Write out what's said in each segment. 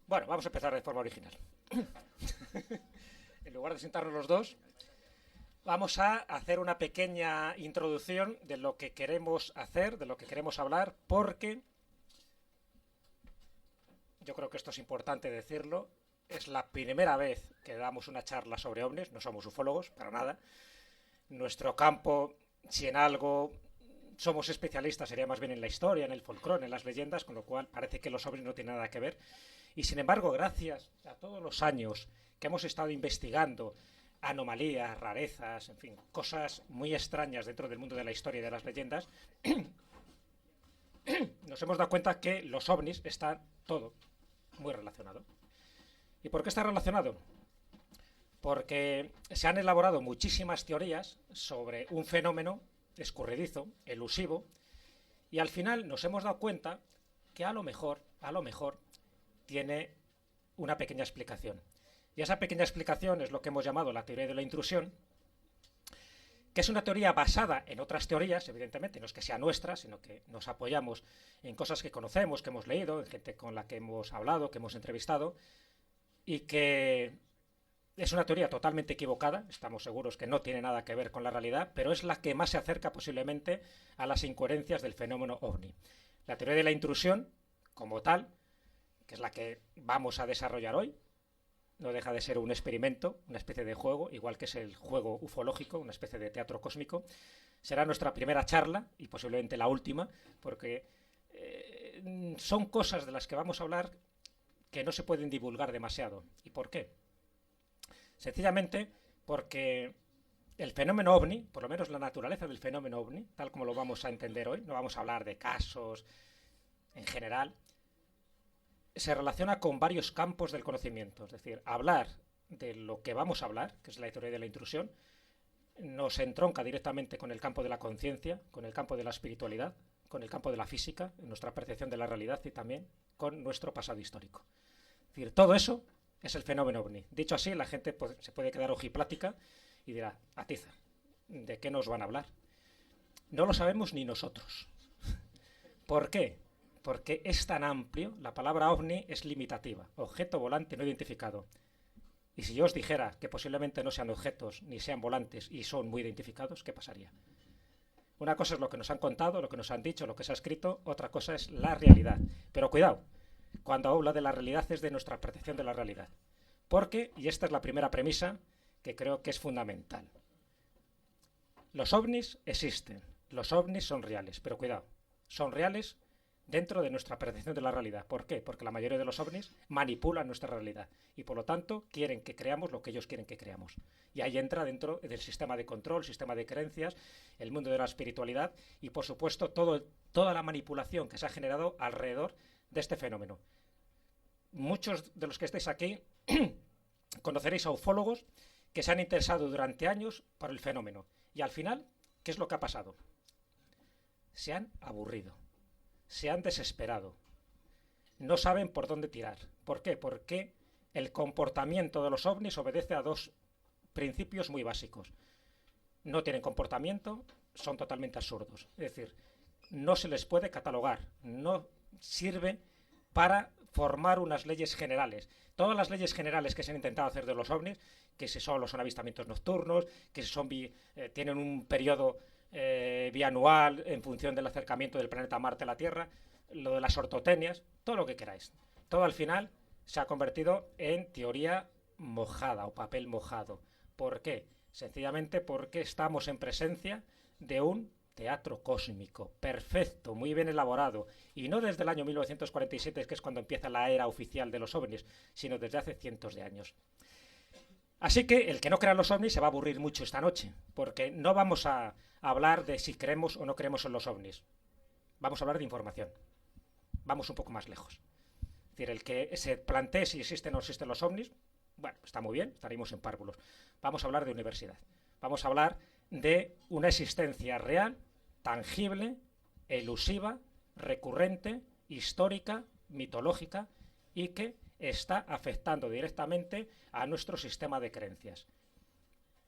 Bueno, vamos a empezar de forma original. En lugar de sentarnos los dos, vamos a hacer una pequeña introducción de lo que queremos hacer, de lo que queremos hablar, porque yo creo que esto es importante decirlo. Es la primera vez que damos una charla sobre ovnis, no somos ufólogos, para nada. Nuestro campo, si en algo somos especialistas, sería más bien en la historia, en el folclore, en las leyendas, con lo cual parece que los ovnis no tienen nada que ver. Y sin embargo, gracias a todos los años que hemos estado investigando anomalías, rarezas, en fin, cosas muy extrañas dentro del mundo de la historia y de las leyendas, nos hemos dado cuenta que los ovnis están todo muy relacionado. ¿Y por qué está relacionado? Porque se han elaborado muchísimas teorías sobre un fenómeno escurridizo, elusivo, y al final nos hemos dado cuenta que a lo mejor, tiene una pequeña explicación. Y esa pequeña explicación es lo que hemos llamado la teoría de la intrusión, que es una teoría basada en otras teorías, evidentemente, no es que sea nuestra, sino que nos apoyamos en cosas que conocemos, que hemos leído, en gente con la que hemos hablado, que hemos entrevistado, y que es una teoría totalmente equivocada, estamos seguros que no tiene nada que ver con la realidad, pero es la que más se acerca posiblemente a las incoherencias del fenómeno ovni. La teoría de la intrusión, como tal, que es la que vamos a desarrollar hoy, no deja de ser un experimento, una especie de juego, igual que es el juego ufológico, una especie de teatro cósmico. Será nuestra primera charla y posiblemente la última, porque son cosas de las que vamos a hablar que no se pueden divulgar demasiado. ¿Y por qué? Sencillamente porque el fenómeno ovni, por lo menos la naturaleza del fenómeno ovni, tal como lo vamos a entender hoy, no vamos a hablar de casos en general, se relaciona con varios campos del conocimiento. Es decir, hablar de lo que vamos a hablar, que es la teoría de la intrusión, nos entronca directamente con el campo de la conciencia, con el campo de la espiritualidad, con el campo de la física, en nuestra percepción de la realidad y también con nuestro pasado histórico. Es decir, todo eso es el fenómeno ovni. Dicho así, la gente se puede quedar ojiplática y dirá, atiza, ¿de qué nos van a hablar? No lo sabemos ni nosotros. ¿Por qué? Porque es tan amplio, la palabra ovni es limitativa, objeto volante no identificado. Y si yo os dijera que posiblemente no sean objetos ni sean volantes y son muy identificados, ¿qué pasaría? Una cosa es lo que nos han contado, lo que nos han dicho, lo que se ha escrito, otra cosa es la realidad. Pero cuidado, cuando habla de la realidad es de nuestra percepción de la realidad. Porque, y esta es la primera premisa que creo que es fundamental, los ovnis existen, los ovnis son reales, pero cuidado, son reales dentro de nuestra percepción de la realidad. ¿Por qué? Porque la mayoría de los ovnis manipulan nuestra realidad y por lo tanto quieren que creamos lo que ellos quieren que creamos. Y ahí entra dentro del sistema de control, sistema de creencias, el mundo de la espiritualidad y por supuesto toda la manipulación que se ha generado alrededor de este fenómeno. Muchos de los que estáis aquí conoceréis a ufólogos que se han interesado durante años por el fenómeno y al final, ¿qué es lo que ha pasado? Se han aburrido, se han desesperado, no saben por dónde tirar. ¿Por qué? Porque el comportamiento de los ovnis obedece a dos principios muy básicos. No tienen comportamiento, son totalmente absurdos. Es decir, no se les puede catalogar, no sirve para formar unas leyes generales. Todas las leyes generales que se han intentado hacer de los ovnis, que si solo son avistamientos nocturnos, que si son tienen un periodo bianual en función del acercamiento del planeta Marte a la Tierra, lo de las ortotenias, todo lo que queráis. Todo al final se ha convertido en teoría mojada o papel mojado. ¿Por qué? Sencillamente porque estamos en presencia de un teatro cósmico, perfecto, muy bien elaborado, y no desde el año 1947, que es cuando empieza la era oficial de los ovnis, sino desde hace cientos de años. Así que el que no crea en los ovnis se va a aburrir mucho esta noche, porque no vamos a hablar de si creemos o no creemos en los ovnis. Vamos a hablar de información. Vamos un poco más lejos. Es decir, el que se plantee si existen o no existen los ovnis, bueno, está muy bien, estaríamos en párvulos. Vamos a hablar de universidad. Vamos a hablar de una existencia real, tangible, elusiva, recurrente, histórica, mitológica y que está afectando directamente a nuestro sistema de creencias.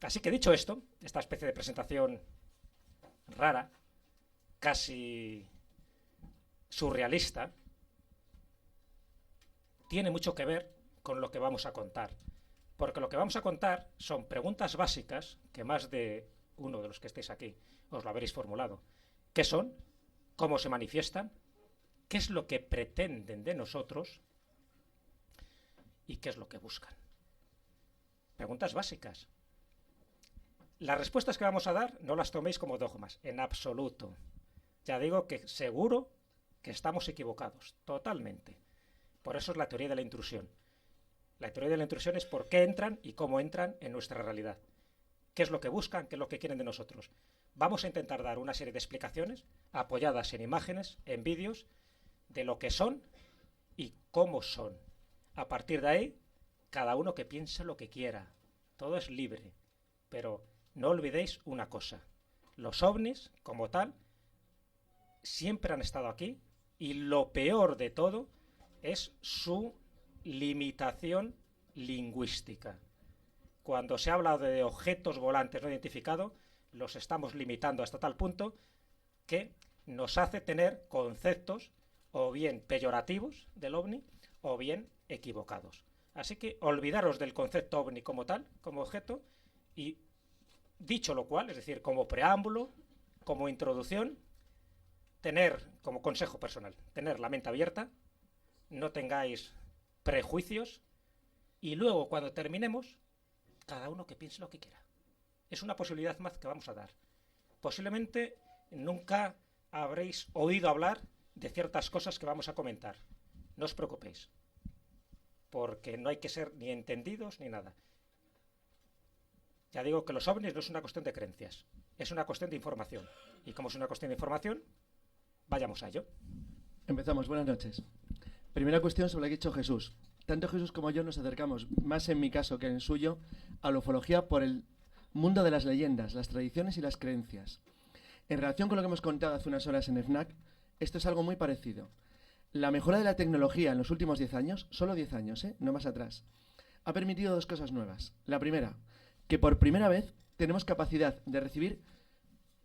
Así que dicho esto, esta especie de presentación rara, casi surrealista, tiene mucho que ver con lo que vamos a contar. Porque lo que vamos a contar son preguntas básicas que más de uno de los que estéis aquí os lo habréis formulado. ¿Qué son? ¿Cómo se manifiestan? ¿Qué es lo que pretenden de nosotros? ¿Y qué es lo que buscan? Preguntas básicas. Las respuestas que vamos a dar no las toméis como dogmas, en absoluto. Ya digo que seguro que estamos equivocados, totalmente. Por eso es la teoría de la intrusión. La teoría de la intrusión es por qué entran y cómo entran en nuestra realidad. ¿Qué es lo que buscan? ¿Qué es lo que quieren de nosotros? Vamos a intentar dar una serie de explicaciones apoyadas en imágenes, en vídeos, de lo que son y cómo son. A partir de ahí, cada uno que piense lo que quiera. Todo es libre. Pero no olvidéis una cosa. Los ovnis, como tal, siempre han estado aquí y lo peor de todo es su limitación lingüística. Cuando se habla de objetos volantes no identificados, los estamos limitando hasta tal punto que nos hace tener conceptos o bien peyorativos del ovni o bien equivocados. Así que olvidaros del concepto ovni como tal, como objeto, y dicho lo cual, es decir, como preámbulo, como introducción, tener, como consejo personal, tener la mente abierta, no tengáis prejuicios y luego cuando terminemos, cada uno que piense lo que quiera. Es una posibilidad más que vamos a dar. Posiblemente nunca habréis oído hablar de ciertas cosas que vamos a comentar. No os preocupéis, porque no hay que ser ni entendidos ni nada. Ya digo que los ovnis no es una cuestión de creencias, es una cuestión de información. Y como es una cuestión de información, vayamos a ello. Empezamos, buenas noches. Primera cuestión sobre lo que ha dicho Jesús. Tanto Jesús como yo nos acercamos, más en mi caso que en el suyo, a la ufología por el mundo de las leyendas, las tradiciones y las creencias. En relación con lo que hemos contado hace unas horas en FNAC, esto es algo muy parecido. La mejora de la tecnología en los últimos 10 años, solo 10 años, no más atrás, ha permitido dos cosas nuevas. La primera, que por primera vez tenemos capacidad de recibir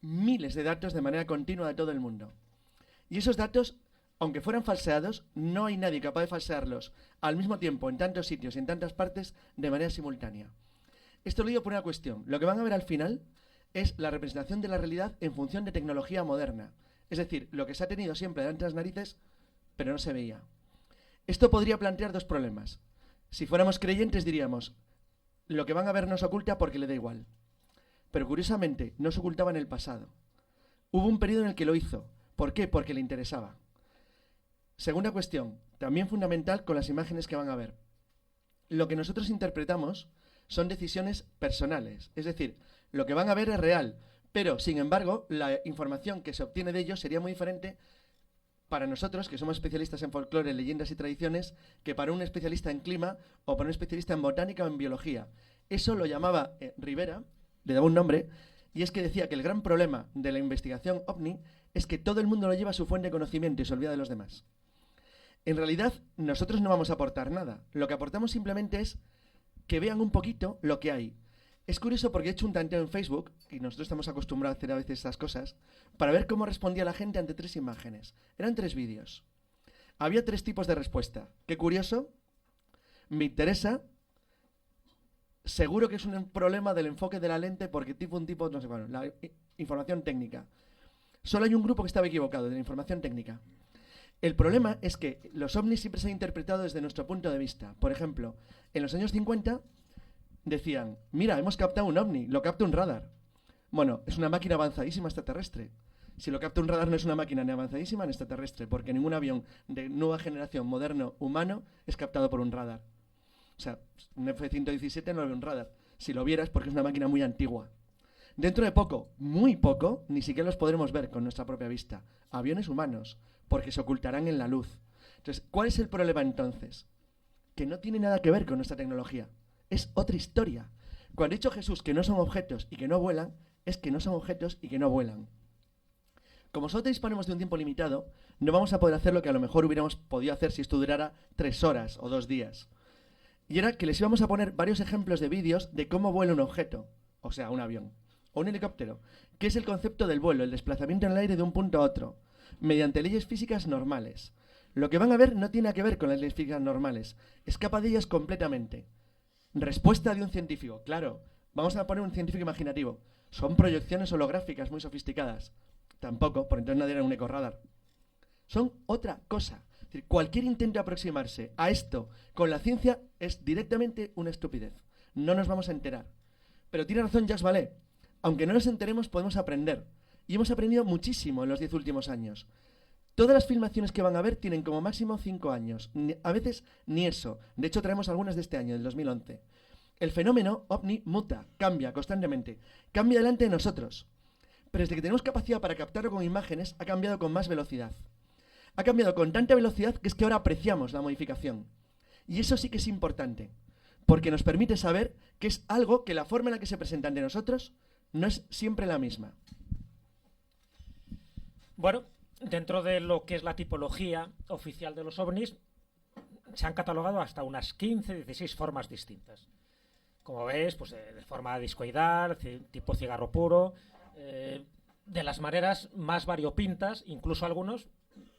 miles de datos de manera continua de todo el mundo. Y esos datos, aunque fueran falseados, no hay nadie capaz de falsearlos al mismo tiempo en tantos sitios y en tantas partes de manera simultánea. Esto lo digo por una cuestión. Lo que van a ver al final es la representación de la realidad en función de tecnología moderna. Es decir, lo que se ha tenido siempre delante de las narices, pero no se veía. Esto podría plantear dos problemas. Si fuéramos creyentes diríamos, lo que van a ver nos oculta porque le da igual. Pero curiosamente, no se ocultaba en el pasado. Hubo un periodo en el que lo hizo. ¿Por qué? Porque le interesaba. Segunda cuestión, también fundamental con las imágenes que van a ver. Lo que nosotros interpretamos son decisiones personales. Es decir, lo que van a ver es real, pero, sin embargo, la información que se obtiene de ellos sería muy diferente para nosotros, que somos especialistas en folclore, leyendas y tradiciones, que para un especialista en clima o para un especialista en botánica o en biología. Eso lo llamaba Rivera, le daba un nombre, y es que decía que el gran problema de la investigación OVNI es que todo el mundo lo lleva a su fuente de conocimiento y se olvida de los demás. En realidad, nosotros no vamos a aportar nada. Lo que aportamos simplemente es que vean un poquito lo que hay. Es curioso porque he hecho un tanteo en Facebook, y nosotros estamos acostumbrados a hacer a veces estas cosas, para ver cómo respondía la gente ante 3 imágenes. Eran 3 vídeos. Había 3 tipos de respuesta. Qué curioso, me interesa, seguro que es un problema del enfoque de la lente porque un tipo, no sé, bueno, la información técnica. Solo hay un grupo que estaba equivocado, de la información técnica. El problema es que los ovnis siempre se han interpretado desde nuestro punto de vista. Por ejemplo, en los años 50 decían, mira, hemos captado un ovni, lo capta un radar. Bueno, es una máquina avanzadísima extraterrestre. Si lo capta un radar no es una máquina ni avanzadísima ni extraterrestre, porque ningún avión de nueva generación moderno humano es captado por un radar. O sea, un F-117 no lo ve un radar. Si lo vieras, porque es una máquina muy antigua. Dentro de poco, muy poco, ni siquiera los podremos ver con nuestra propia vista. Aviones humanos, porque se ocultarán en la luz. Entonces, ¿cuál es el problema entonces? Que no tiene nada que ver con nuestra tecnología. Es otra historia. Cuando ha dicho Jesús que no son objetos y que no vuelan, es que no son objetos y que no vuelan. Como solo disponemos de un tiempo limitado, no vamos a poder hacer lo que a lo mejor hubiéramos podido hacer si esto durara 3 horas o 2 días. Y era que les íbamos a poner varios ejemplos de vídeos de cómo vuela un objeto, o sea, un avión, o un helicóptero, que es el concepto del vuelo, el desplazamiento en el aire de un punto a otro, mediante leyes físicas normales. Lo que van a ver no tiene que ver con las leyes físicas normales. Escapa de ellas completamente. Respuesta de un científico. Claro, vamos a poner un científico imaginativo. Son proyecciones holográficas muy sofisticadas. Tampoco, por entonces nadie era un ecorradar. Son otra cosa. Es decir, cualquier intento de aproximarse a esto con la ciencia es directamente una estupidez. No nos vamos a enterar. Pero tiene razón Jacques Vallée. Aunque no nos enteremos, podemos aprender. Y hemos aprendido muchísimo en los 10 últimos años. Todas las filmaciones que van a ver tienen como máximo 5 años. A veces ni eso. De hecho, traemos algunas de este año, del 2011. El fenómeno ovni muta, cambia constantemente. Cambia delante de nosotros. Pero desde que tenemos capacidad para captarlo con imágenes, ha cambiado con más velocidad. Ha cambiado con tanta velocidad que es que ahora apreciamos la modificación. Y eso sí que es importante. Porque nos permite saber que es algo que la forma en la que se presenta ante nosotros no es siempre la misma. Bueno, dentro de lo que es la tipología oficial de los ovnis, se han catalogado hasta unas 15, 16 formas distintas. Como ves, pues de forma discoidal, tipo cigarro puro, de las maneras más variopintas, incluso algunos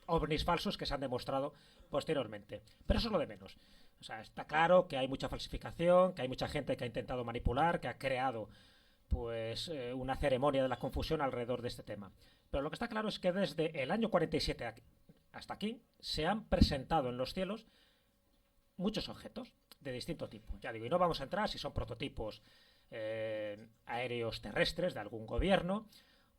ovnis falsos que se han demostrado posteriormente. Pero eso es lo de menos. O sea, está claro que hay mucha falsificación, que hay mucha gente que ha intentado manipular, que ha creado pues una ceremonia de la confusión alrededor de este tema. Pero lo que está claro es que desde el año 47 hasta aquí se han presentado en los cielos muchos objetos de distinto tipo. Ya digo, y no vamos a entrar si son prototipos aéreos terrestres de algún gobierno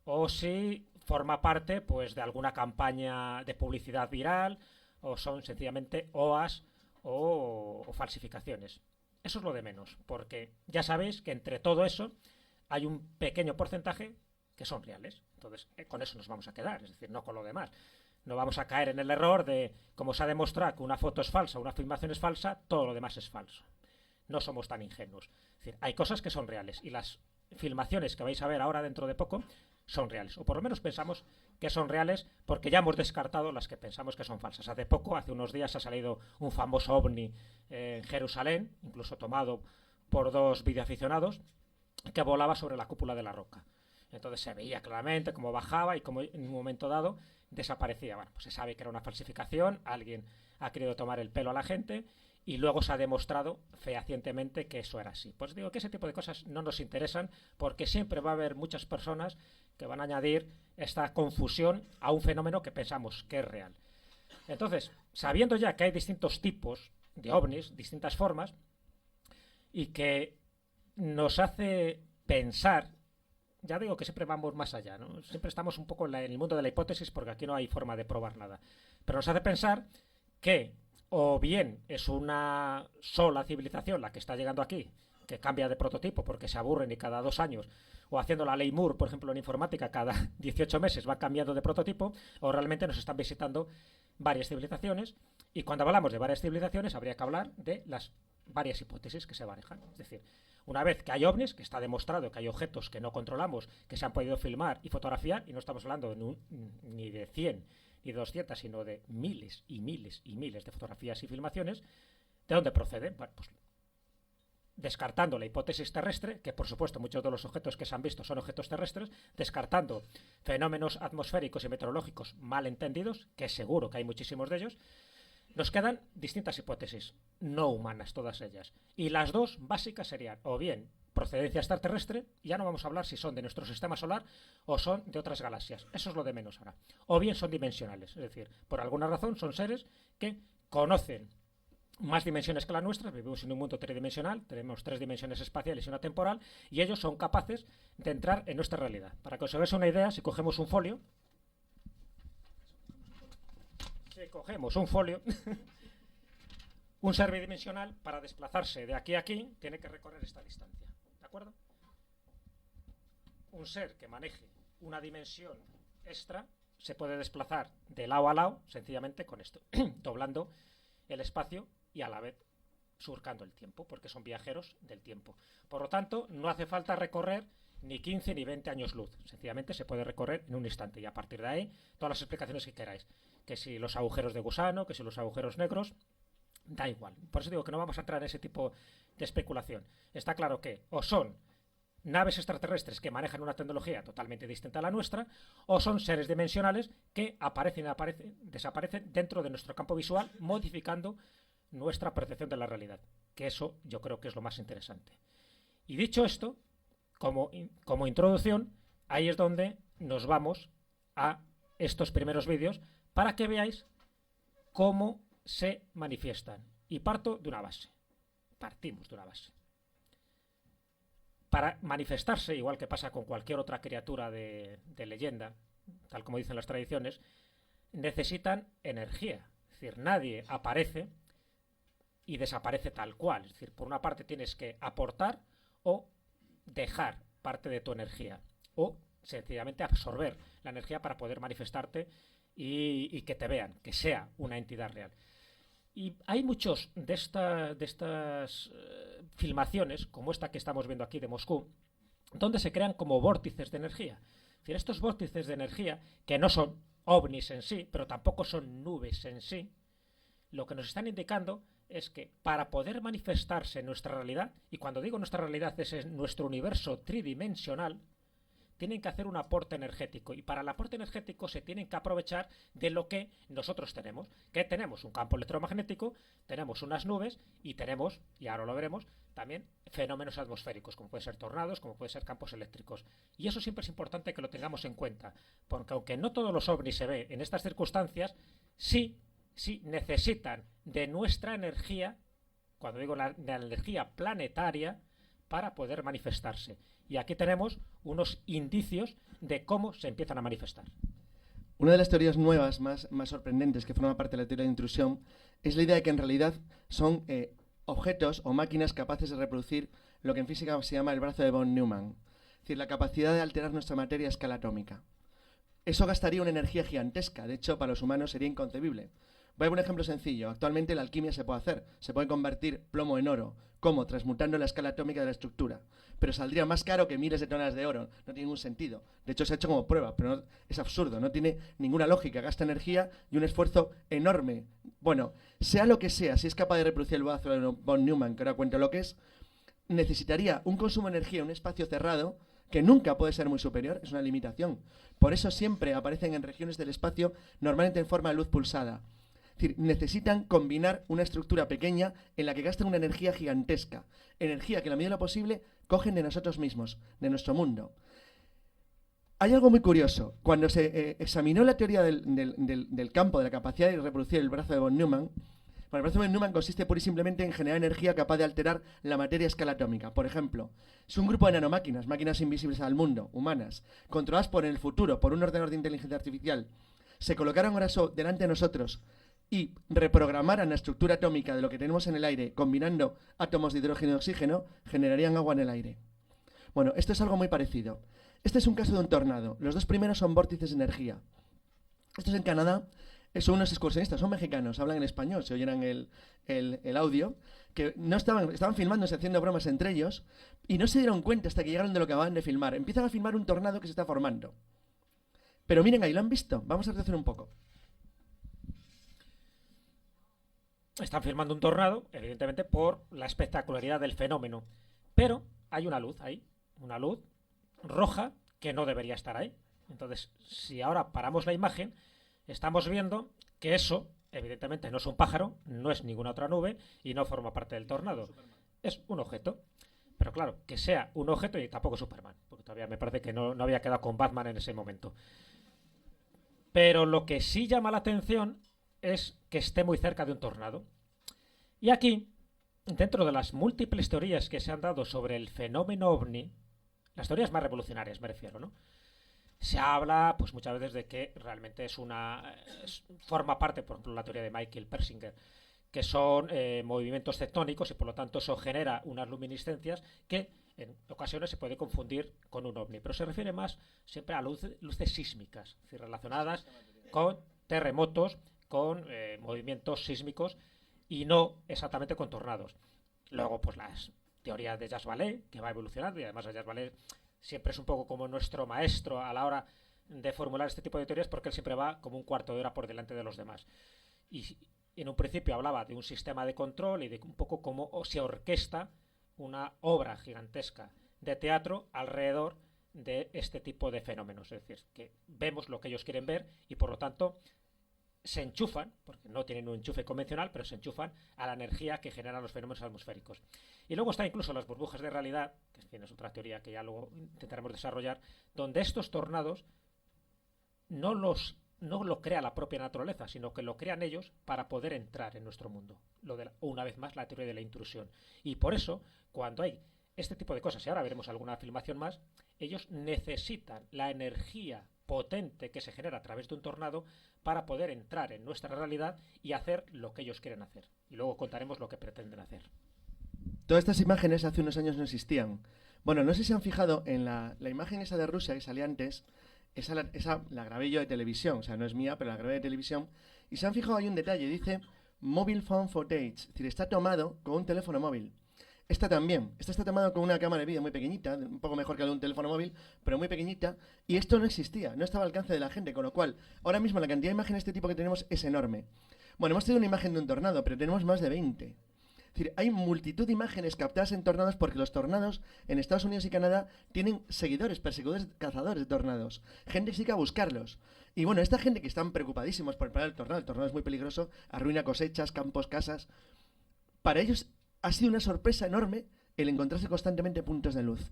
o si forma parte pues de alguna campaña de publicidad viral o son sencillamente OAS o falsificaciones. Eso es lo de menos, porque ya sabéis que entre todo eso hay un pequeño porcentaje que son reales. Entonces, con eso nos vamos a quedar, es decir, no con lo demás. No vamos a caer en el error de, como se ha demostrado que una foto es falsa, una filmación es falsa, todo lo demás es falso. No somos tan ingenuos. Es decir, hay cosas que son reales y las filmaciones que vais a ver ahora dentro de poco son reales, o por lo menos pensamos que son reales porque ya hemos descartado las que pensamos que son falsas. Hace poco, hace unos días, ha salido un famoso ovni en Jerusalén, incluso tomado por 2 videoaficionados, que volaba sobre la cúpula de la roca. Entonces se veía claramente cómo bajaba y cómo en un momento dado desaparecía. Bueno, pues se sabe que era una falsificación, alguien ha querido tomar el pelo a la gente y luego se ha demostrado fehacientemente que eso era así. Pues digo que ese tipo de cosas no nos interesan porque siempre va a haber muchas personas que van a añadir esta confusión a un fenómeno que pensamos que es real. Entonces, sabiendo ya que hay distintos tipos de ovnis, distintas formas, y que nos hace pensar, ya digo que siempre vamos más allá, ¿no? Siempre estamos un poco en el mundo de la hipótesis porque aquí no hay forma de probar nada, pero nos hace pensar que o bien es una sola civilización la que está llegando aquí, que cambia de prototipo porque se aburren y cada 2 años, o haciendo la ley Moore, por ejemplo, en informática, cada 18 meses va cambiando de prototipo, o realmente nos están visitando varias civilizaciones, y cuando hablamos de varias civilizaciones habría que hablar de las varias hipótesis que se manejan. Es decir, una vez que hay ovnis, que está demostrado que hay objetos que no controlamos, que se han podido filmar y fotografiar, y no estamos hablando ni de 100 ni de 200, sino de miles y miles y miles de fotografías y filmaciones, ¿de dónde proceden? Bueno, pues descartando la hipótesis terrestre, que por supuesto muchos de los objetos que se han visto son objetos terrestres, descartando fenómenos atmosféricos y meteorológicos mal entendidos, que seguro que hay muchísimos de ellos, nos quedan distintas hipótesis, no humanas todas ellas. Y las dos básicas serían, o bien procedencia extraterrestre, ya no vamos a hablar si son de nuestro sistema solar o son de otras galaxias, eso es lo de menos ahora. O bien son dimensionales, es decir, por alguna razón son seres que conocen más dimensiones que las nuestras, vivimos en un mundo tridimensional, tenemos 3 dimensiones espaciales y una temporal, y ellos son capaces de entrar en nuestra realidad. Para que os hagáis una idea, si cogemos un folio, un ser bidimensional, para desplazarse de aquí a aquí, tiene que recorrer esta distancia. ¿De acuerdo? Un ser que maneje una dimensión extra se puede desplazar de lado a lado, sencillamente con esto, doblando el espacio y a la vez surcando el tiempo, porque son viajeros del tiempo. Por lo tanto, no hace falta recorrer ni 15 ni 20 años luz. Sencillamente se puede recorrer en un instante y a partir de ahí todas las explicaciones que queráis. Que si los agujeros de gusano, que si los agujeros negros, da igual. Por eso digo que no vamos a entrar en ese tipo de especulación. Está claro que o son naves extraterrestres que manejan una tecnología totalmente distinta a la nuestra, o son seres dimensionales que desaparecen dentro de nuestro campo visual, modificando nuestra percepción de la realidad. Que eso yo creo que es lo más interesante. Y dicho esto, como introducción, ahí es donde nos vamos a estos primeros vídeos para que veáis cómo se manifiestan. Y partimos de una base. Para manifestarse, igual que pasa con cualquier otra criatura de leyenda, tal como dicen las tradiciones, necesitan energía. Es decir, nadie aparece y desaparece tal cual. Es decir, por una parte tienes que aportar o dejar parte de tu energía, o sencillamente absorber la energía para poder manifestarte y que te vean, que sea una entidad real. Y hay muchos de estas filmaciones, como esta que estamos viendo aquí de Moscú, donde se crean como vórtices de energía. Es decir, estos vórtices de energía, que no son ovnis en sí, pero tampoco son nubes en sí, lo que nos están indicando es que para poder manifestarse en nuestra realidad, y cuando digo nuestra realidad es en nuestro universo tridimensional, tienen que hacer un aporte energético, y para el aporte energético se tienen que aprovechar de lo que nosotros tenemos, que tenemos un campo electromagnético, tenemos unas nubes y tenemos, y ahora lo veremos, también fenómenos atmosféricos, como pueden ser tornados, como pueden ser campos eléctricos. Y eso siempre es importante que lo tengamos en cuenta, porque aunque no todos los ovnis se ven en estas circunstancias, sí necesitan de nuestra energía, cuando digo la energía planetaria, para poder manifestarse. Y aquí tenemos unos indicios de cómo se empiezan a manifestar. Una de las teorías nuevas más sorprendentes que forma parte de la teoría de intrusión es la idea de que en realidad son objetos o máquinas capaces de reproducir lo que en física se llama el brazo de von Neumann, es decir, la capacidad de alterar nuestra materia a escala atómica. Eso gastaría una energía gigantesca, de hecho para los humanos sería inconcebible. Voy a poner un ejemplo sencillo. Actualmente la alquimia se puede hacer. Se puede convertir plomo en oro. ¿Cómo? Transmutando la escala atómica de la estructura. Pero saldría más caro que miles de toneladas de oro. No tiene ningún sentido. De hecho, se ha hecho como prueba, pero no, es absurdo. No tiene ninguna lógica. Gasta energía y un esfuerzo enorme. Bueno, sea lo que sea, si es capaz de reproducir el brazo de von Neumann, que ahora cuento lo que es, necesitaría un consumo de energía en un espacio cerrado que nunca puede ser muy superior. Es una limitación. Por eso siempre aparecen en regiones del espacio, normalmente en forma de luz pulsada. Es decir, necesitan combinar una estructura pequeña en la que gasten una energía gigantesca. Energía que, en la medida de lo posible, cogen de nosotros mismos, de nuestro mundo. Hay algo muy curioso. Cuando se examinó la teoría del campo, de la capacidad de reproducir el brazo de von Neumann, el brazo de von Neumann consiste pura y simplemente en generar energía capaz de alterar la materia a escala atómica. Por ejemplo, es un grupo de nanomáquinas, máquinas invisibles al mundo, humanas, controladas por en el futuro, por un ordenador de inteligencia artificial, se colocaran ahora delante de nosotros y reprogramaran la estructura atómica de lo que tenemos en el aire, combinando átomos de hidrógeno y oxígeno, generarían agua en el aire. Bueno, esto es algo muy parecido. Este es un caso de un tornado. Los dos primeros son vórtices de energía. Estos en Canadá son unos excursionistas, son mexicanos, hablan en español, se oyeran el audio, que no estaban filmándose, haciendo bromas entre ellos, y no se dieron cuenta hasta que llegaron de lo que acababan de filmar. Empiezan a filmar un tornado que se está formando. Pero miren, ahí lo han visto. Vamos a retroceder un poco. Están filmando un tornado, evidentemente, por la espectacularidad del fenómeno. Pero hay una luz ahí, una luz roja que no debería estar ahí. Entonces, si ahora paramos la imagen, estamos viendo que eso, evidentemente, no es un pájaro, no es ninguna otra nube y no forma parte del tornado. Es un objeto. Pero claro, que sea un objeto y tampoco Superman, porque todavía me parece que no había quedado con Batman en ese momento. Pero lo que sí llama la atención es que esté muy cerca de un tornado. Y aquí, dentro de las múltiples teorías que se han dado sobre el fenómeno ovni, las teorías más revolucionarias me refiero, ¿no? Se habla, pues muchas veces, de que realmente forma parte, por ejemplo, la teoría de Michael Persinger, que son movimientos tectónicos y por lo tanto eso genera unas luminiscencias que en ocasiones se puede confundir con un ovni, pero se refiere más siempre a luces sísmicas, es decir, relacionadas con terremotos, con movimientos sísmicos y no exactamente con tornados. Luego, pues las teorías de Jacques Vallée, que va evolucionando, y además Jacques Vallée siempre es un poco como nuestro maestro a la hora de formular este tipo de teorías, porque él siempre va como un cuarto de hora por delante de los demás. Y en un principio hablaba de un sistema de control y de un poco cómo se orquesta una obra gigantesca de teatro alrededor de este tipo de fenómenos. Es decir, que vemos lo que ellos quieren ver y por lo tanto se enchufan, porque no tienen un enchufe convencional, pero se enchufan a la energía que generan los fenómenos atmosféricos. Y luego está incluso las burbujas de realidad, que en fin, es otra teoría que ya luego intentaremos desarrollar, donde estos tornados no lo crea la propia naturaleza, sino que lo crean ellos para poder entrar en nuestro mundo. Una vez más, la teoría de la intrusión. Y por eso, cuando hay este tipo de cosas, y ahora veremos alguna filmación más, ellos necesitan la energía potente que se genera a través de un tornado para poder entrar en nuestra realidad y hacer lo que ellos quieren hacer. Y luego contaremos lo que pretenden hacer. Todas estas imágenes hace unos años no existían. Bueno, no sé si se han fijado en la imagen esa de Rusia que salía antes. Esa la grabé yo de televisión, o sea, no es mía, pero la grabé de televisión. Y se han fijado, hay un detalle, dice Mobile Phone Footage, es decir, está tomado con un teléfono móvil. Esta también, esta está tomada con una cámara de vídeo muy pequeñita, un poco mejor que la de un teléfono móvil, pero muy pequeñita, y esto no existía, no estaba al alcance de la gente, con lo cual, ahora mismo la cantidad de imágenes de este tipo que tenemos es enorme. Bueno, hemos tenido una imagen de un tornado, pero tenemos más de 20. Es decir, hay multitud de imágenes captadas en tornados porque los tornados en Estados Unidos y Canadá tienen seguidores, perseguidores, cazadores de tornados. Gente que sigue a buscarlos. Y bueno, esta gente que están preocupadísimos por parar el tornado es muy peligroso, arruina cosechas, campos, casas. Para ellos ha sido una sorpresa enorme el encontrarse constantemente puntos de luz.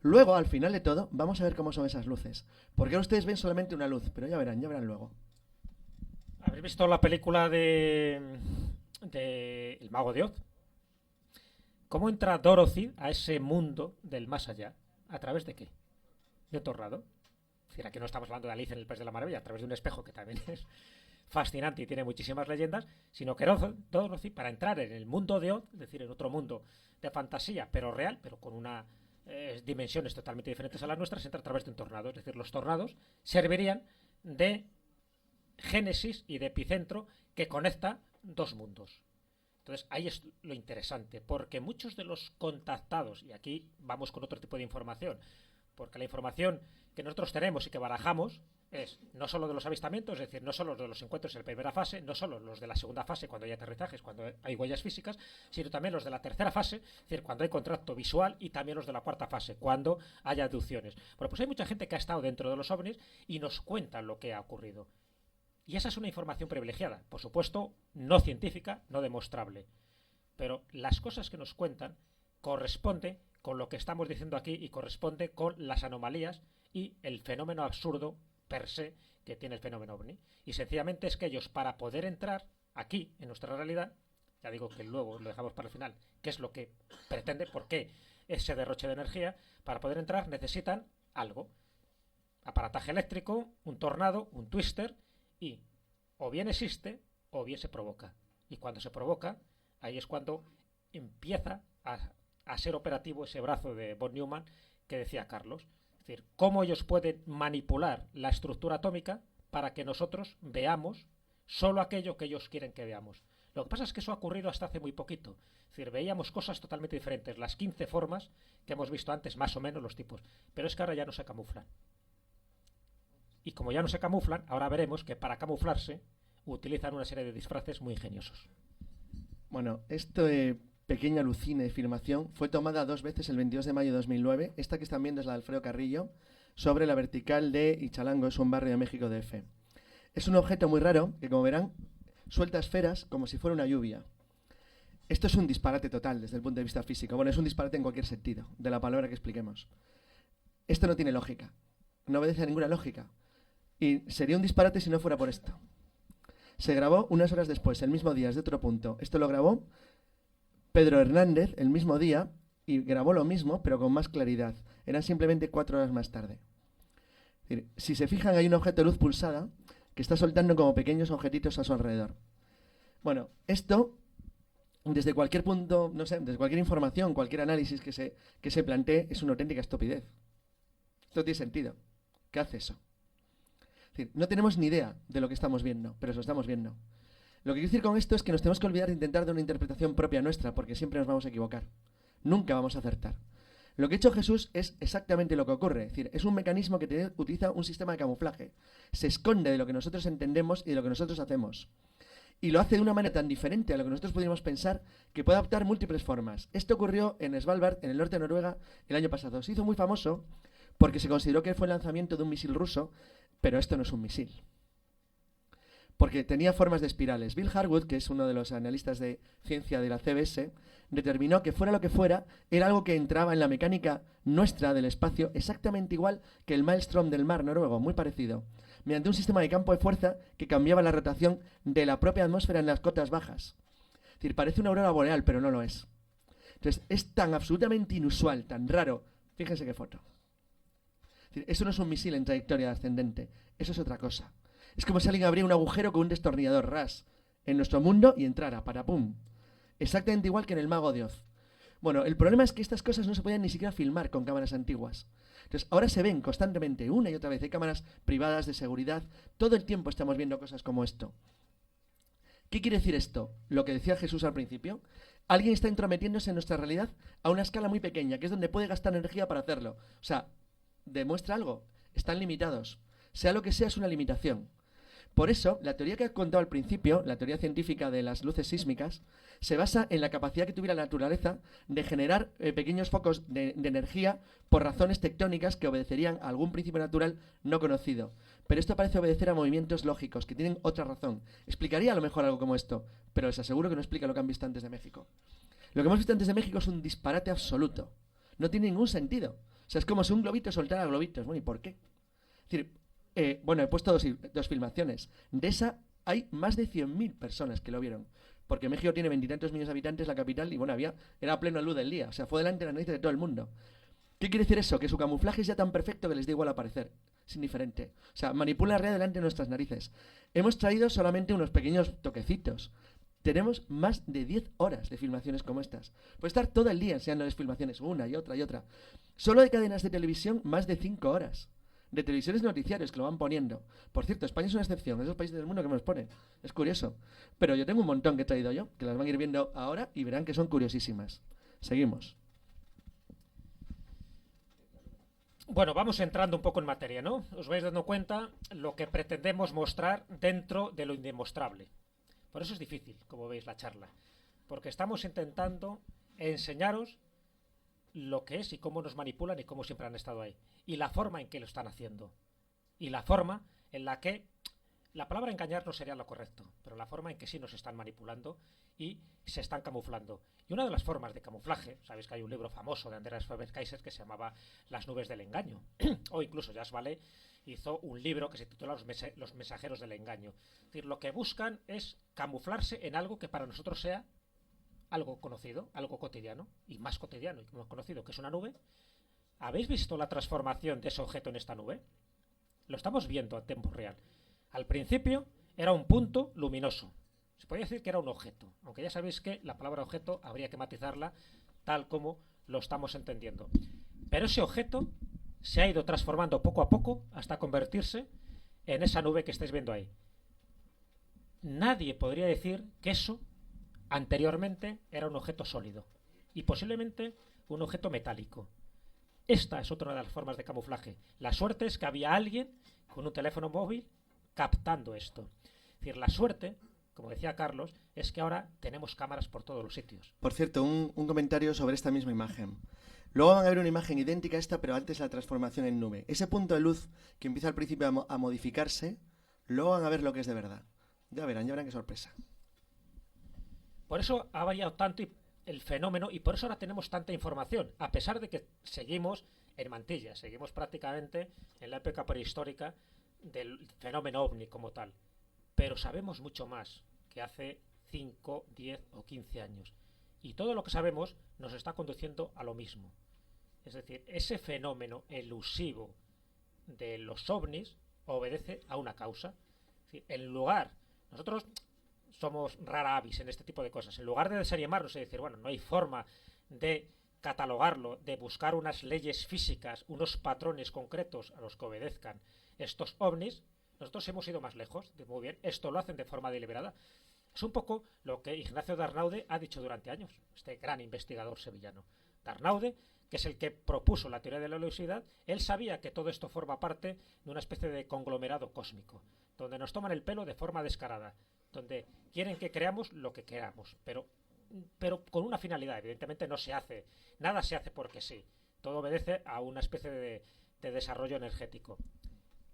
Luego, al final de todo, vamos a ver cómo son esas luces. Porque ahora ustedes ven solamente una luz, pero ya verán luego. ¿Habéis visto la película de El Mago de Oz? ¿Cómo entra Dorothy a ese mundo del más allá? ¿A través de qué? ¿De un tornado? Es decir, aquí no estamos hablando de Alicia en el País de la Maravilla, a través de un espejo que también es fascinante y tiene muchísimas leyendas, sino que Dorothy, para entrar en el mundo de Oz, es decir, en otro mundo de fantasía, pero real, pero con unas dimensiones totalmente diferentes a las nuestras, entra a través de un tornado. Es decir, los tornados servirían de génesis y de epicentro que conecta dos mundos. Entonces, ahí es lo interesante, porque muchos de los contactados, y aquí vamos con otro tipo de información, porque la información que nosotros tenemos y que barajamos es no solo de los avistamientos, es decir, no solo de los encuentros en la primera fase, no solo los de la segunda fase, cuando hay aterrizajes, cuando hay huellas físicas, sino también los de la tercera fase, es decir, cuando hay contacto visual, y también los de la cuarta fase, cuando hay abducciones. Bueno, pues hay mucha gente que ha estado dentro de los ovnis y nos cuenta lo que ha ocurrido. Y esa es una información privilegiada, por supuesto, no científica, no demostrable. Pero las cosas que nos cuentan corresponden con lo que estamos diciendo aquí y corresponde con las anomalías y el fenómeno absurdo per se que tiene el fenómeno ovni. Y sencillamente es que ellos, para poder entrar aquí, en nuestra realidad, ya digo que luego lo dejamos para el final, qué es lo que pretende, por qué ese derroche de energía, para poder entrar necesitan algo. Aparataje eléctrico, un tornado, un twister, y o bien existe o bien se provoca. Y cuando se provoca, ahí es cuando empieza a ser operativo ese brazo de von Neumann que decía Carlos. Es decir, cómo ellos pueden manipular la estructura atómica para que nosotros veamos solo aquello que ellos quieren que veamos. Lo que pasa es que eso ha ocurrido hasta hace muy poquito. Es decir, veíamos cosas totalmente diferentes. Las 15 formas que hemos visto antes, más o menos los tipos. Pero es que ahora ya no se camuflan. Y como ya no se camuflan, ahora veremos que para camuflarse utilizan una serie de disfraces muy ingeniosos. Bueno, este pequeña alucine de filmación fue tomada 2 veces el 22 de mayo de 2009. Esta que están viendo es la de Alfredo Carrillo, sobre la vertical de Ichalango, es un barrio de México DF. Es un objeto muy raro que, como verán, suelta esferas como si fuera una lluvia. Esto es un disparate total desde el punto de vista físico. Bueno, es un disparate en cualquier sentido, de la palabra que expliquemos. Esto no tiene lógica, no obedece a ninguna lógica. Y sería un disparate si no fuera por esto. Se grabó unas horas después, el mismo día, desde otro punto. Esto lo grabó Pedro Hernández el mismo día y grabó lo mismo, pero con más claridad. Eran simplemente 4 horas más tarde. Es decir, si se fijan, hay un objeto de luz pulsada que está soltando como pequeños objetitos a su alrededor. Bueno, esto, desde cualquier punto, no sé, desde cualquier información, cualquier análisis que se plantee, es una auténtica estupidez. Esto no tiene sentido. ¿Qué hace eso? Es decir, no tenemos ni idea de lo que estamos viendo, pero eso estamos viendo. Lo que quiero decir con esto es que nos tenemos que olvidar de intentar dar una interpretación propia nuestra, porque siempre nos vamos a equivocar. Nunca vamos a acertar. Lo que ha hecho Jesús es exactamente lo que ocurre. Es decir, es un mecanismo que utiliza un sistema de camuflaje. Se esconde de lo que nosotros entendemos y de lo que nosotros hacemos. Y lo hace de una manera tan diferente a lo que nosotros podríamos pensar que puede adoptar múltiples formas. Esto ocurrió en Svalbard, en el norte de Noruega, el año pasado. Se hizo muy famoso porque se consideró que fue el lanzamiento de un misil ruso, pero esto no es un misil. Porque tenía formas de espirales. Bill Harwood, que es uno de los analistas de ciencia de la CBS, determinó que fuera lo que fuera, era algo que entraba en la mecánica nuestra del espacio exactamente igual que el maelstrom del mar noruego, muy parecido, mediante un sistema de campo de fuerza que cambiaba la rotación de la propia atmósfera en las cotas bajas. Es decir, parece una aurora boreal, pero no lo es. Entonces, es tan absolutamente inusual, tan raro. Fíjense qué foto. Es decir, eso no es un misil en trayectoria ascendente, eso es otra cosa. Es como si alguien abriera un agujero con un destornillador ras en nuestro mundo y entrara, para pum. Exactamente igual que en el Mago de Oz. Bueno, el problema es que estas cosas no se podían ni siquiera filmar con cámaras antiguas. Entonces, ahora se ven constantemente, una y otra vez. Hay cámaras privadas de seguridad. Todo el tiempo estamos viendo cosas como esto. ¿Qué quiere decir esto? Lo que decía Jesús al principio. Alguien está entrometiéndose en nuestra realidad a una escala muy pequeña, que es donde puede gastar energía para hacerlo. O sea, demuestra algo. Están limitados. Sea lo que sea, es una limitación. Por eso, la teoría que he contado al principio, la teoría científica de las luces sísmicas, se basa en la capacidad que tuviera la naturaleza de generar pequeños focos de energía por razones tectónicas que obedecerían a algún principio natural no conocido. Pero esto parece obedecer a movimientos lógicos, que tienen otra razón. Explicaría a lo mejor algo como esto, pero les aseguro que no explica lo que han visto antes de México. Lo que hemos visto antes de México es un disparate absoluto. No tiene ningún sentido. O sea, es como si un globito soltara globitos. Bueno, ¿y por qué? Es decir, bueno, he puesto dos filmaciones. De esa hay más de 100.000 personas que lo vieron. Porque México tiene 20 y tantos millones de habitantes, la capital, y bueno, era a pleno luz del día. O sea, fue delante de las narices de todo el mundo. ¿Qué quiere decir eso? Que su camuflaje es ya tan perfecto que les da igual aparecer. Es indiferente. O sea, manipula la realidad delante de nuestras narices. Hemos traído solamente unos pequeños toquecitos. Tenemos más de 10 horas de filmaciones como estas. Puede estar todo el día enseñándoles filmaciones, una y otra y otra. Solo de cadenas de televisión, más de 5 horas. De televisiones noticiarios que lo van poniendo. Por cierto, España es una excepción, es los países del mundo que me los ponen. Es curioso. Pero yo tengo un montón que he traído yo, que las van a ir viendo ahora y verán que son curiosísimas. Seguimos. Bueno, vamos entrando un poco en materia, ¿no? Os vais dando cuenta lo que pretendemos mostrar dentro de lo indemostrable. Por eso es difícil, como veis, la charla. Porque estamos intentando enseñaros lo que es y cómo nos manipulan y cómo siempre han estado ahí. Y la forma en que lo están haciendo. Y la forma en la que... La palabra engañar no sería lo correcto, pero la forma en que sí nos están manipulando y se están camuflando. Y una de las formas de camuflaje, sabéis que hay un libro famoso de Andreas Faber-Kaiser que se llamaba Las nubes del engaño, o incluso Jas Vallée hizo un libro que se titula Los mensajeros del engaño. Es decir, lo que buscan es camuflarse en algo que para nosotros sea algo conocido, algo cotidiano, y más cotidiano y más conocido, que es una nube. ¿Habéis visto la transformación de ese objeto en esta nube? Lo estamos viendo a tiempo real. Al principio era un punto luminoso. Se podría decir que era un objeto, aunque ya sabéis que la palabra objeto habría que matizarla tal como lo estamos entendiendo. Pero ese objeto se ha ido transformando poco a poco hasta convertirse en esa nube que estáis viendo ahí. Nadie podría decir que eso anteriormente era un objeto sólido y posiblemente un objeto metálico. Esta es otra de las formas de camuflaje. La suerte es que había alguien con un teléfono móvil captando esto. Es decir, la suerte, como decía Carlos, es que ahora tenemos cámaras por todos los sitios. Por cierto, un comentario sobre esta misma imagen. Luego van a ver una imagen idéntica a esta, pero antes la transformación en nube. Ese punto de luz que empieza al principio a modificarse, luego van a ver lo que es de verdad. Ya verán qué sorpresa. Por eso ha variado tanto el fenómeno y por eso ahora tenemos tanta información, a pesar de que seguimos en mantillas, seguimos prácticamente en la época prehistórica del fenómeno ovni como tal. Pero sabemos mucho más que hace 5, 10 o 15 años. Y todo lo que sabemos nos está conduciendo a lo mismo. Es decir, ese fenómeno elusivo de los ovnis obedece a una causa. Es decir, en lugar, nosotros somos rara avis en este tipo de cosas. En lugar de desanimarnos y decir, bueno, no hay forma de catalogarlo, de buscar unas leyes físicas, unos patrones concretos a los que obedezcan estos ovnis, nosotros hemos ido más lejos. Muy bien, esto lo hacen de forma deliberada. Es un poco lo que Ignacio Darnaude ha dicho durante años, este gran investigador sevillano. Darnaude, que es el que propuso la teoría de la luminosidad, él sabía que todo esto forma parte de una especie de conglomerado cósmico, donde nos toman el pelo de forma descarada. donde quieren que creamos lo que queramos, pero con una finalidad. Evidentemente no se hace, nada se hace porque sí. Todo obedece a una especie de desarrollo energético.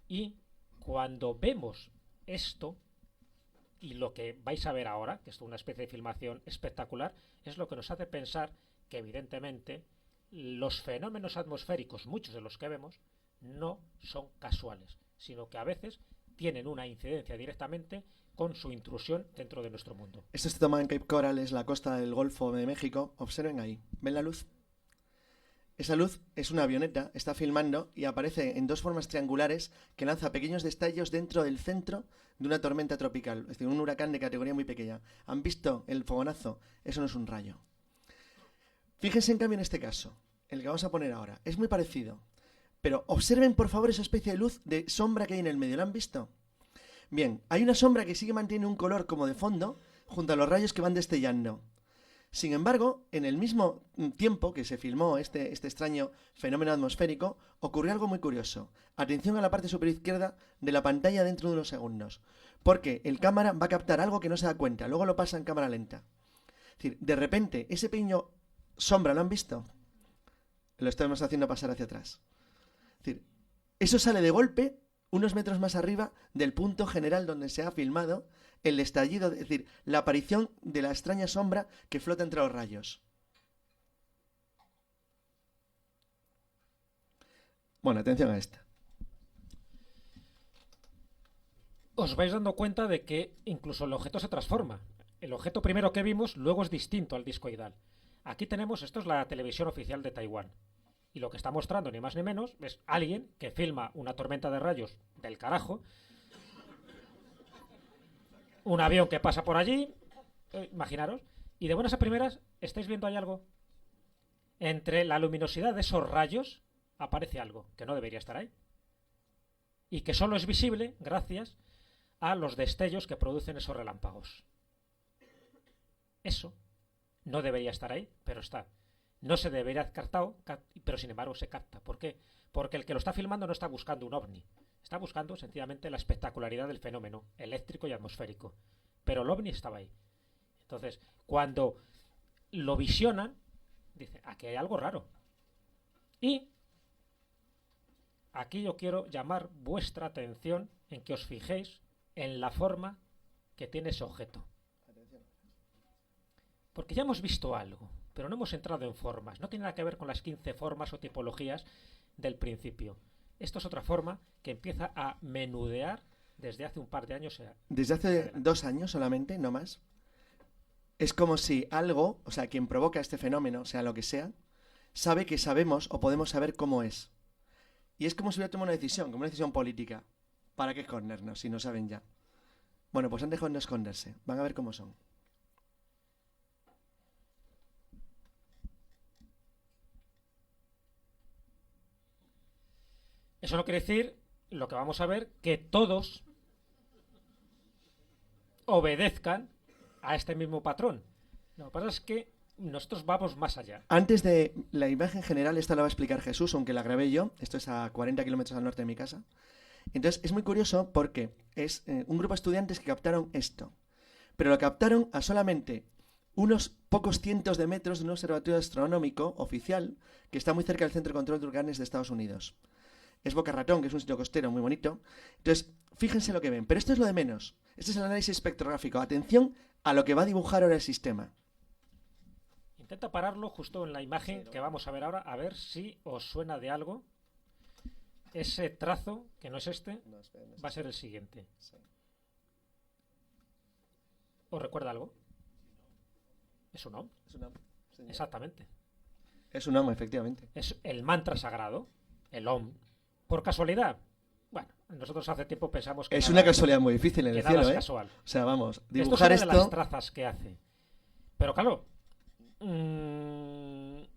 Y cuando vemos esto, y lo que vais a ver ahora, que es una especie de filmación espectacular, es lo que nos hace pensar que evidentemente los fenómenos atmosféricos, muchos de los que vemos, no son casuales, sino que a veces tienen una incidencia directamente con su intrusión dentro de nuestro mundo. Esto se toma en Cape Coral, es la costa del Golfo de México. Observen ahí. ¿Ven la luz? Esa luz es una avioneta, está filmando y aparece en dos formas triangulares que lanza pequeños destellos dentro del centro de una tormenta tropical, es decir, un huracán de categoría muy pequeña. ¿Han visto el fogonazo? Eso no es un rayo. Fíjense en cambio en este caso, el que vamos a poner ahora. Es muy parecido. Pero observen por favor esa especie de luz de sombra que hay en el medio. ¿Lo han visto? Bien, hay una sombra que sigue manteniendo un color como de fondo junto a los rayos que van destellando. Sin embargo, en el mismo tiempo que se filmó este extraño fenómeno atmosférico, ocurrió algo muy curioso. Atención a la parte superior izquierda de la pantalla dentro de unos segundos. Porque el cámara va a captar algo que no se da cuenta, luego lo pasa en cámara lenta. Es decir, de repente, ese pequeño sombra, ¿lo han visto? Lo estamos haciendo pasar hacia atrás. Es decir, eso sale de golpe unos metros más arriba del punto general donde se ha filmado el estallido, es decir, la aparición de la extraña sombra que flota entre los rayos. Bueno, atención a esta. Os vais dando cuenta de que incluso el objeto se transforma. El objeto primero que vimos luego es distinto al discoidal. Aquí tenemos, esto es la televisión oficial de Taiwán. Y lo que está mostrando, ni más ni menos, es alguien que filma una tormenta de rayos del carajo, un avión que pasa por allí, imaginaros, y de buenas a primeras, ¿estáis viendo ahí algo? Entre la luminosidad de esos rayos aparece algo que no debería estar ahí. Y que solo es visible gracias a los destellos que producen esos relámpagos. Eso no debería estar ahí, pero está. No se debería haber captado, pero sin embargo se capta. ¿Por qué? Porque el que lo está filmando no está buscando un ovni. Está buscando sencillamente la espectacularidad del fenómeno eléctrico y atmosférico. Pero el ovni estaba ahí. Entonces, cuando lo visionan, dice, aquí hay algo raro. Y aquí yo quiero llamar vuestra atención en que os fijéis en la forma que tiene ese objeto. Porque ya hemos visto algo, pero no hemos entrado en formas. No tiene nada que ver con las 15 formas o tipologías del principio. Esto es otra forma que empieza a menudear desde hace un par de años. Desde hace 2 años solamente, no más. Es como si algo, o sea, quien provoca este fenómeno, sea lo que sea, sabe que sabemos o podemos saber cómo es. Y es como si hubiera tomado una decisión, como una decisión política. ¿Para qué escondernos si no saben ya? Bueno, pues han dejado de esconderse. Van a ver cómo son. Eso no quiere decir, lo que vamos a ver, que todos obedezcan a este mismo patrón. Lo que pasa es que nosotros vamos más allá. Antes de la imagen general, esta la va a explicar Jesús, aunque la grabé yo. Esto es a 40 kilómetros al norte de mi casa. Entonces, es muy curioso porque es un grupo de estudiantes que captaron esto. Pero lo captaron a solamente unos pocos cientos de metros de un observatorio astronómico oficial que está muy cerca del Centro de Control de Huracanes de Estados Unidos. Es Boca Ratón, que es un sitio costero muy bonito. Entonces, fíjense lo que ven. Pero esto es lo de menos. Este es el análisis espectrográfico. Atención a lo que va a dibujar ahora el sistema. Intenta pararlo justo en la imagen que vamos a ver ahora, a ver si os suena de algo. Ese trazo, que no es este, va a ser el siguiente. ¿Os recuerda algo? Es un OM. Es un OM. Exactamente. Es un OM, efectivamente. Es el mantra sagrado, el OM. ¿Por casualidad? Bueno, nosotros hace tiempo pensamos que es una casualidad muy difícil en el cielo, ¿eh? Casual. O sea, vamos, dibujar esto es una de las trazas que hace. Pero claro,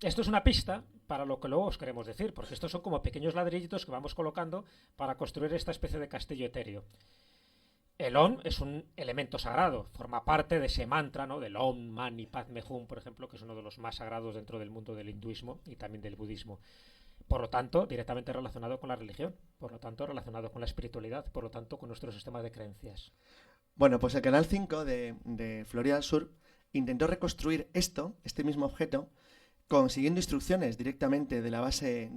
esto es una pista para lo que luego os queremos decir, porque estos son como pequeños ladrillitos que vamos colocando para construir esta especie de castillo etéreo. El Om es un elemento sagrado, forma parte de ese mantra, ¿no? Del Om Mani Padme Hum, por ejemplo, que es uno de los más sagrados dentro del mundo del hinduismo y también del budismo. Por lo tanto, directamente relacionado con la religión, por lo tanto, relacionado con la espiritualidad, por lo tanto, con nuestro sistema de creencias. Bueno, pues el Canal 5 de Florida del Sur intentó reconstruir este mismo objeto, consiguiendo instrucciones directamente de la base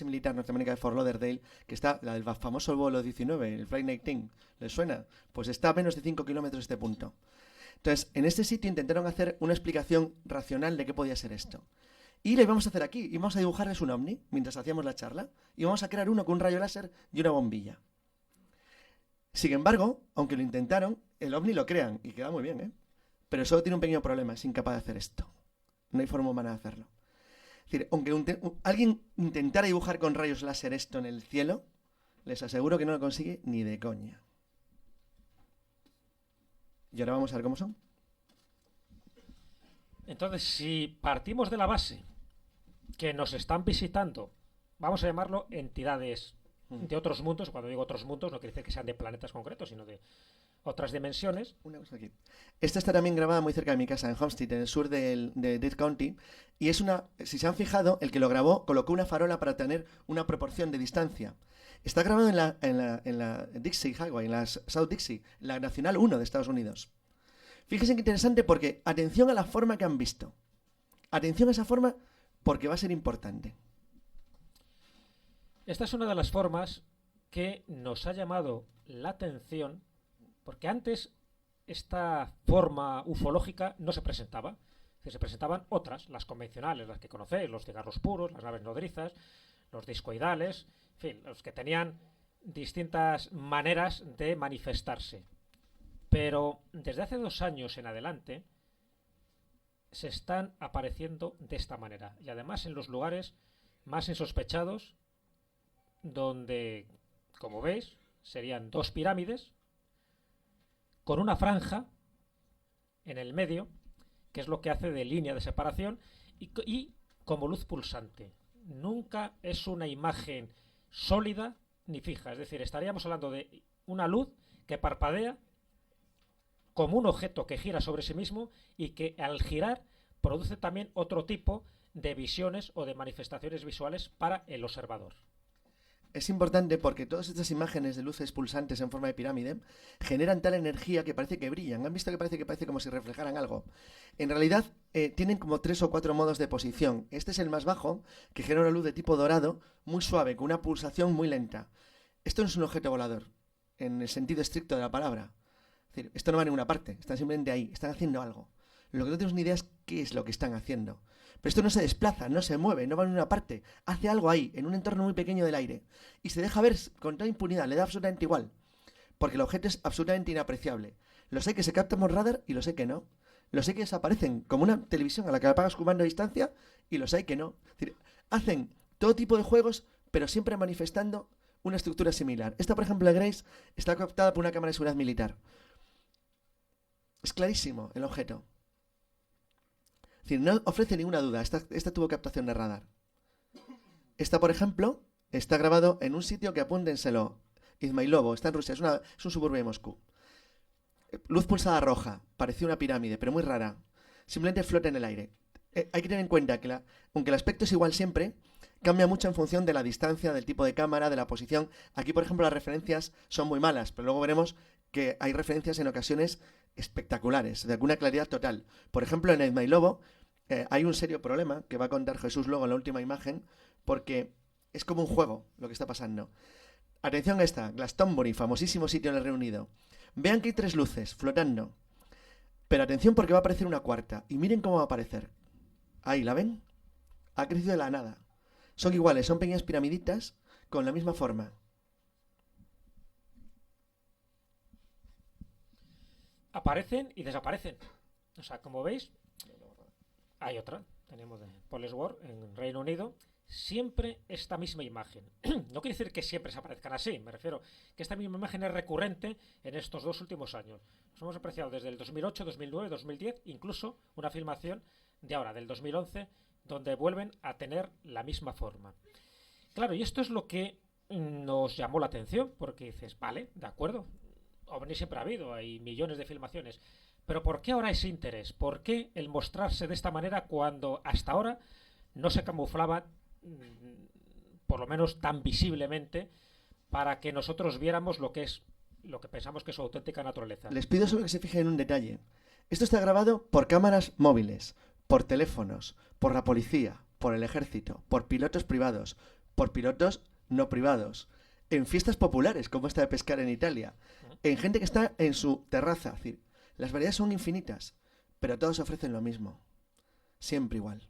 militar norteamericana de Fort Lauderdale, que está, la del famoso vuelo 19, el Flight 19, ¿les suena? Pues está a menos de 5 kilómetros de este punto. Entonces, en este sitio intentaron hacer una explicación racional de qué podía ser esto. Y lo íbamos a hacer aquí, íbamos a dibujarles un ovni mientras hacíamos la charla, y vamos a crear uno con un rayo láser y una bombilla. Sin embargo, aunque lo intentaron, el ovni lo crean, y queda muy bien, ¿eh? Pero solo tiene un pequeño problema, es incapaz de hacer esto. No hay forma humana de hacerlo. Es decir, aunque alguien intentara dibujar con rayos láser esto en el cielo, les aseguro que no lo consigue ni de coña. Y ahora vamos a ver cómo son. Entonces, si partimos de la base que nos están visitando, vamos a llamarlo entidades de otros mundos. Cuando digo otros mundos no quiere decir que sean de planetas concretos, sino de otras dimensiones. Una cosa aquí. Esta está también grabada muy cerca de mi casa, en Homestead, en el sur de Dade County. Y es si se han fijado, el que lo grabó colocó una farola para tener una proporción de distancia. Está grabado en la Dixie Highway, en la South Dixie, la Nacional 1 de Estados Unidos. Fíjense qué interesante, porque atención a la forma que han visto. Atención a esa forma, porque va a ser importante. Esta es una de las formas que nos ha llamado la atención, porque antes esta forma ufológica no se presentaba. Se presentaban otras, las convencionales, las que conocéis, los cigarros puros, las naves nodrizas, los discoidales, en fin, los que tenían distintas maneras de manifestarse. Pero desde hace 2 años en adelante se están apareciendo de esta manera, y además en los lugares más insospechados, donde, como veis, serían 2 pirámides con una franja en el medio, que es lo que hace de línea de separación, y como luz pulsante. Nunca es una imagen sólida ni fija, es decir, estaríamos hablando de una luz que parpadea como un objeto que gira sobre sí mismo, y que al girar produce también otro tipo de visiones o de manifestaciones visuales para el observador. Es importante porque todas estas imágenes de luces pulsantes en forma de pirámide generan tal energía que parece que brillan. ¿Han visto que parece como si reflejaran algo? En realidad tienen como 3 o 4 modos de posición. Este es el más bajo, que genera una luz de tipo dorado, muy suave, con una pulsación muy lenta. Esto no es un objeto volador, en el sentido estricto de la palabra. Es decir, esto no va a ninguna parte, están simplemente ahí, están haciendo algo. Lo que no tenemos ni idea es qué es lo que están haciendo. Pero esto no se desplaza, no se mueve, no va a ninguna parte. Hace algo ahí, en un entorno muy pequeño del aire. Y se deja ver con toda impunidad, le da absolutamente igual. Porque el objeto es absolutamente inapreciable. Lo sé que se capta por radar y lo sé que no. Lo sé que desaparecen, como una televisión a la que apagas con mando a distancia, y lo sé que no. Es decir, hacen todo tipo de juegos, pero siempre manifestando una estructura similar. Esta, por ejemplo, de Grace, está captada por una cámara de seguridad militar. Es clarísimo el objeto. Es decir, no ofrece ninguna duda. Esta tuvo captación de radar. Esta, por ejemplo, está grabado en un sitio que, apúntenselo, Izmailovo, está en Rusia, es un suburbio de Moscú. Luz pulsada roja, parecía una pirámide, pero muy rara. Simplemente flota en el aire. Hay que tener en cuenta que, aunque el aspecto es igual siempre, cambia mucho en función de la distancia, del tipo de cámara, de la posición. Aquí, por ejemplo, las referencias son muy malas, pero luego veremos que hay referencias en ocasiones espectaculares, de alguna claridad total. Por ejemplo, en Izmailovo hay un serio problema que va a contar Jesús luego en la última imagen, porque es como un juego lo que está pasando. Atención a esta, Glastonbury, famosísimo sitio en el Reino Unido. Vean que hay 3 luces flotando. Pero atención, porque va a aparecer una cuarta. Y miren cómo va a aparecer. Ahí, ¿la ven? Ha crecido de la nada. Son iguales, son pequeñas piramiditas con la misma forma. Aparecen y desaparecen. O sea, como veis, hay otra. Tenemos de Paul Ward en Reino Unido. Siempre esta misma imagen. No quiere decir que siempre se aparezcan así. Me refiero que esta misma imagen es recurrente en estos 2 últimos años. Nos hemos apreciado desde el 2008, 2009, 2010, incluso una filmación de ahora, del 2011, donde vuelven a tener la misma forma. Claro, y esto es lo que nos llamó la atención, porque dices, vale, de acuerdo, ovni siempre ha habido, hay millones de filmaciones, pero ¿por qué ahora ese interés? ¿Por qué el mostrarse de esta manera cuando hasta ahora no se camuflaba, por lo menos tan visiblemente, para que nosotros viéramos lo que es lo que pensamos que es su auténtica naturaleza. Les pido solo que se fijen en un detalle. Esto está grabado por cámaras móviles, por teléfonos, por la policía, por el ejército, por pilotos privados, por pilotos no privados, en fiestas populares como esta de pescar en Italia, en gente que está en su terraza. Es decir, las variedades son infinitas, pero todos ofrecen lo mismo. Siempre igual.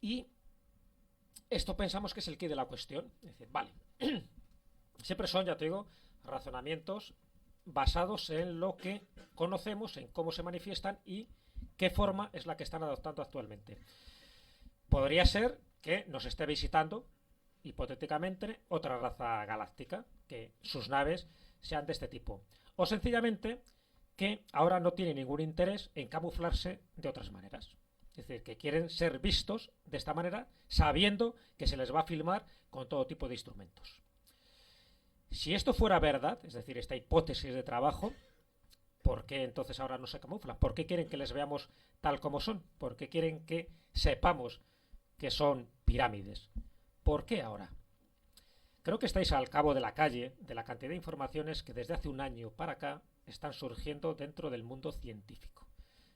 Y esto pensamos que es el quid de la cuestión. Es decir, vale, siempre son, ya te digo, razonamientos basados en lo que conocemos, en cómo se manifiestan y qué forma es la que están adoptando actualmente. Podría ser que nos esté visitando, hipotéticamente, otra raza galáctica, que sus naves sean de este tipo. O sencillamente que ahora no tiene ningún interés en camuflarse de otras maneras. Es decir, que quieren ser vistos de esta manera, sabiendo que se les va a filmar con todo tipo de instrumentos. Si esto fuera verdad, es decir, esta hipótesis de trabajo, ¿por qué entonces ahora no se camuflan? ¿Por qué quieren que les veamos tal como son? ¿Por qué quieren que sepamos que son pirámides? ¿Por qué ahora? Creo que estáis al cabo de la calle de la cantidad de informaciones que desde hace un año para acá están surgiendo dentro del mundo científico.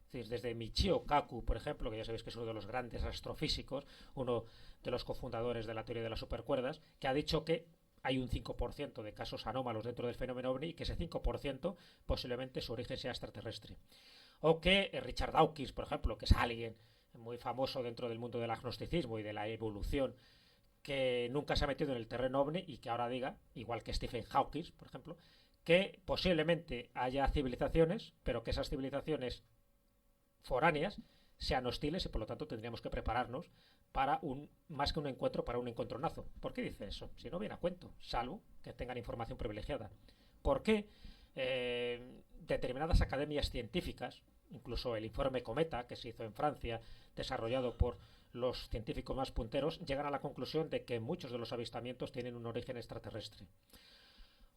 Es decir, desde Michio Kaku, por ejemplo, que ya sabéis que es uno de los grandes astrofísicos, uno de los cofundadores de la teoría de las supercuerdas, que ha dicho que hay un 5% de casos anómalos dentro del fenómeno OVNI y que ese 5% posiblemente su origen sea extraterrestre. O que Richard Dawkins, por ejemplo, que es alguien muy famoso dentro del mundo del agnosticismo y de la evolución, que nunca se ha metido en el terreno OVNI y que ahora diga, igual que Stephen Hawking, por ejemplo, que posiblemente haya civilizaciones, pero que esas civilizaciones foráneas sean hostiles y por lo tanto tendríamos que prepararnos para más que un encuentro, para un encontronazo. ¿Por qué dice eso? Si no viene a cuento, salvo que tengan información privilegiada. ¿Por qué determinadas academias científicas, incluso el informe Cometa que se hizo en Francia, desarrollado por los científicos más punteros, llegan a la conclusión de que muchos de los avistamientos tienen un origen extraterrestre?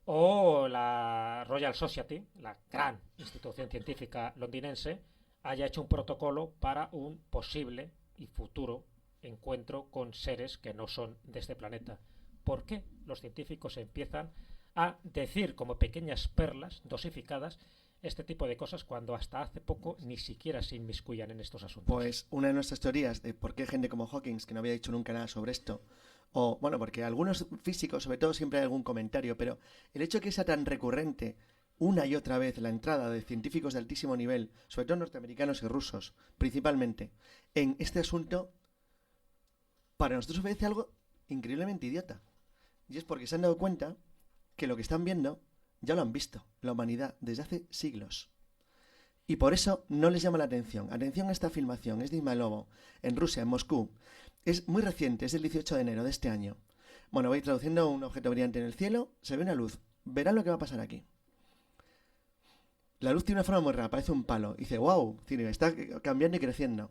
O la Royal Society, la gran institución científica londinense, haya hecho un protocolo para un posible y futuro encuentro con seres que no son de este planeta. ¿Por qué los científicos empiezan a decir como pequeñas perlas dosificadas este tipo de cosas cuando hasta hace poco ni siquiera se inmiscuyan en estos asuntos? Pues una de nuestras teorías de por qué gente como Hawking, que no había dicho nunca nada sobre esto, o bueno, porque algunos físicos, sobre todo, siempre hay algún comentario, pero el hecho de que sea tan recurrente una y otra vez la entrada de científicos de altísimo nivel, sobre todo norteamericanos y rusos, principalmente, en este asunto, para nosotros obedece algo increíblemente idiota. Y es porque se han dado cuenta que lo que están viendo ya lo han visto, la humanidad, desde hace siglos. Y por eso no les llama la atención. Atención a esta filmación, es de Ismailovo, en Rusia, en Moscú. Es muy reciente, es del 18 de enero de este año. Bueno, voy traduciendo un objeto brillante en el cielo, se ve una luz. Verán lo que va a pasar aquí. La luz tiene una forma muy rara, parece un palo. Y dice, wow, está cambiando y creciendo.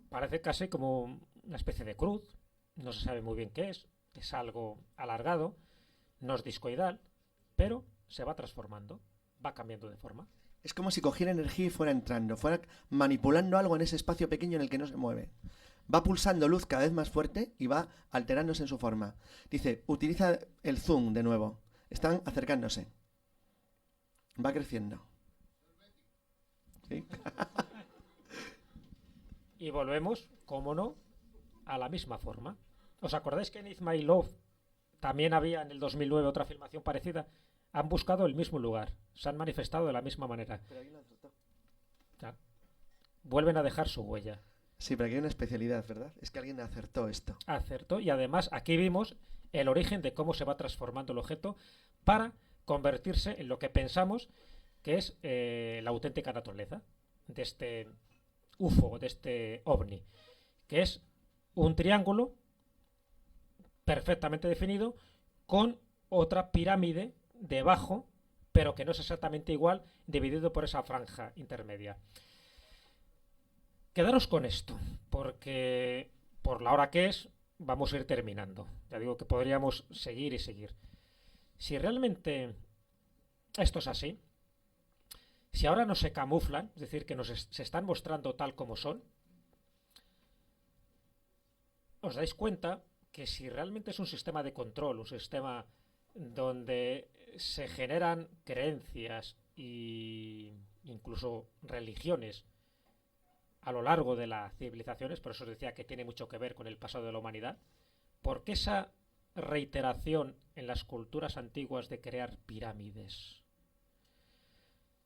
Parece casi como una especie de cruz, no se sabe muy bien qué es algo alargado, no es discoidal, pero se va transformando, va cambiando de forma. Es como si cogiera energía y fuera entrando, fuera manipulando algo en ese espacio pequeño en el que no se mueve. Va pulsando luz cada vez más fuerte y va alterándose en su forma. Dice, utiliza el zoom de nuevo. Están acercándose. Va creciendo. ¿Sí? Y volvemos, como no, a la misma forma. ¿Os acordáis que en It's My Love también había en el 2009 otra filmación parecida? Han buscado el mismo lugar, se han manifestado de la misma manera. Pero alguien lo acertó. Ya. Vuelven a dejar su huella. Sí, pero aquí hay una especialidad, ¿verdad? Es que alguien acertó esto. Acertó y además aquí vimos el origen de cómo se va transformando el objeto para convertirse en lo que pensamos que es la auténtica naturaleza de este UFO, de este ovni, que es un triángulo perfectamente definido con otra pirámide debajo, pero que no es exactamente igual, dividido por esa franja intermedia. Quedaros con esto, porque por la hora que es, vamos a ir terminando. Ya digo que podríamos seguir y seguir. Si realmente esto es así, si ahora no se camuflan, es decir, que se están mostrando tal como son, os dais cuenta que si realmente es un sistema de control, un sistema donde se generan creencias e incluso religiones a lo largo de las civilizaciones, por eso os decía que tiene mucho que ver con el pasado de la humanidad, porque esa reiteración en las culturas antiguas de crear pirámides,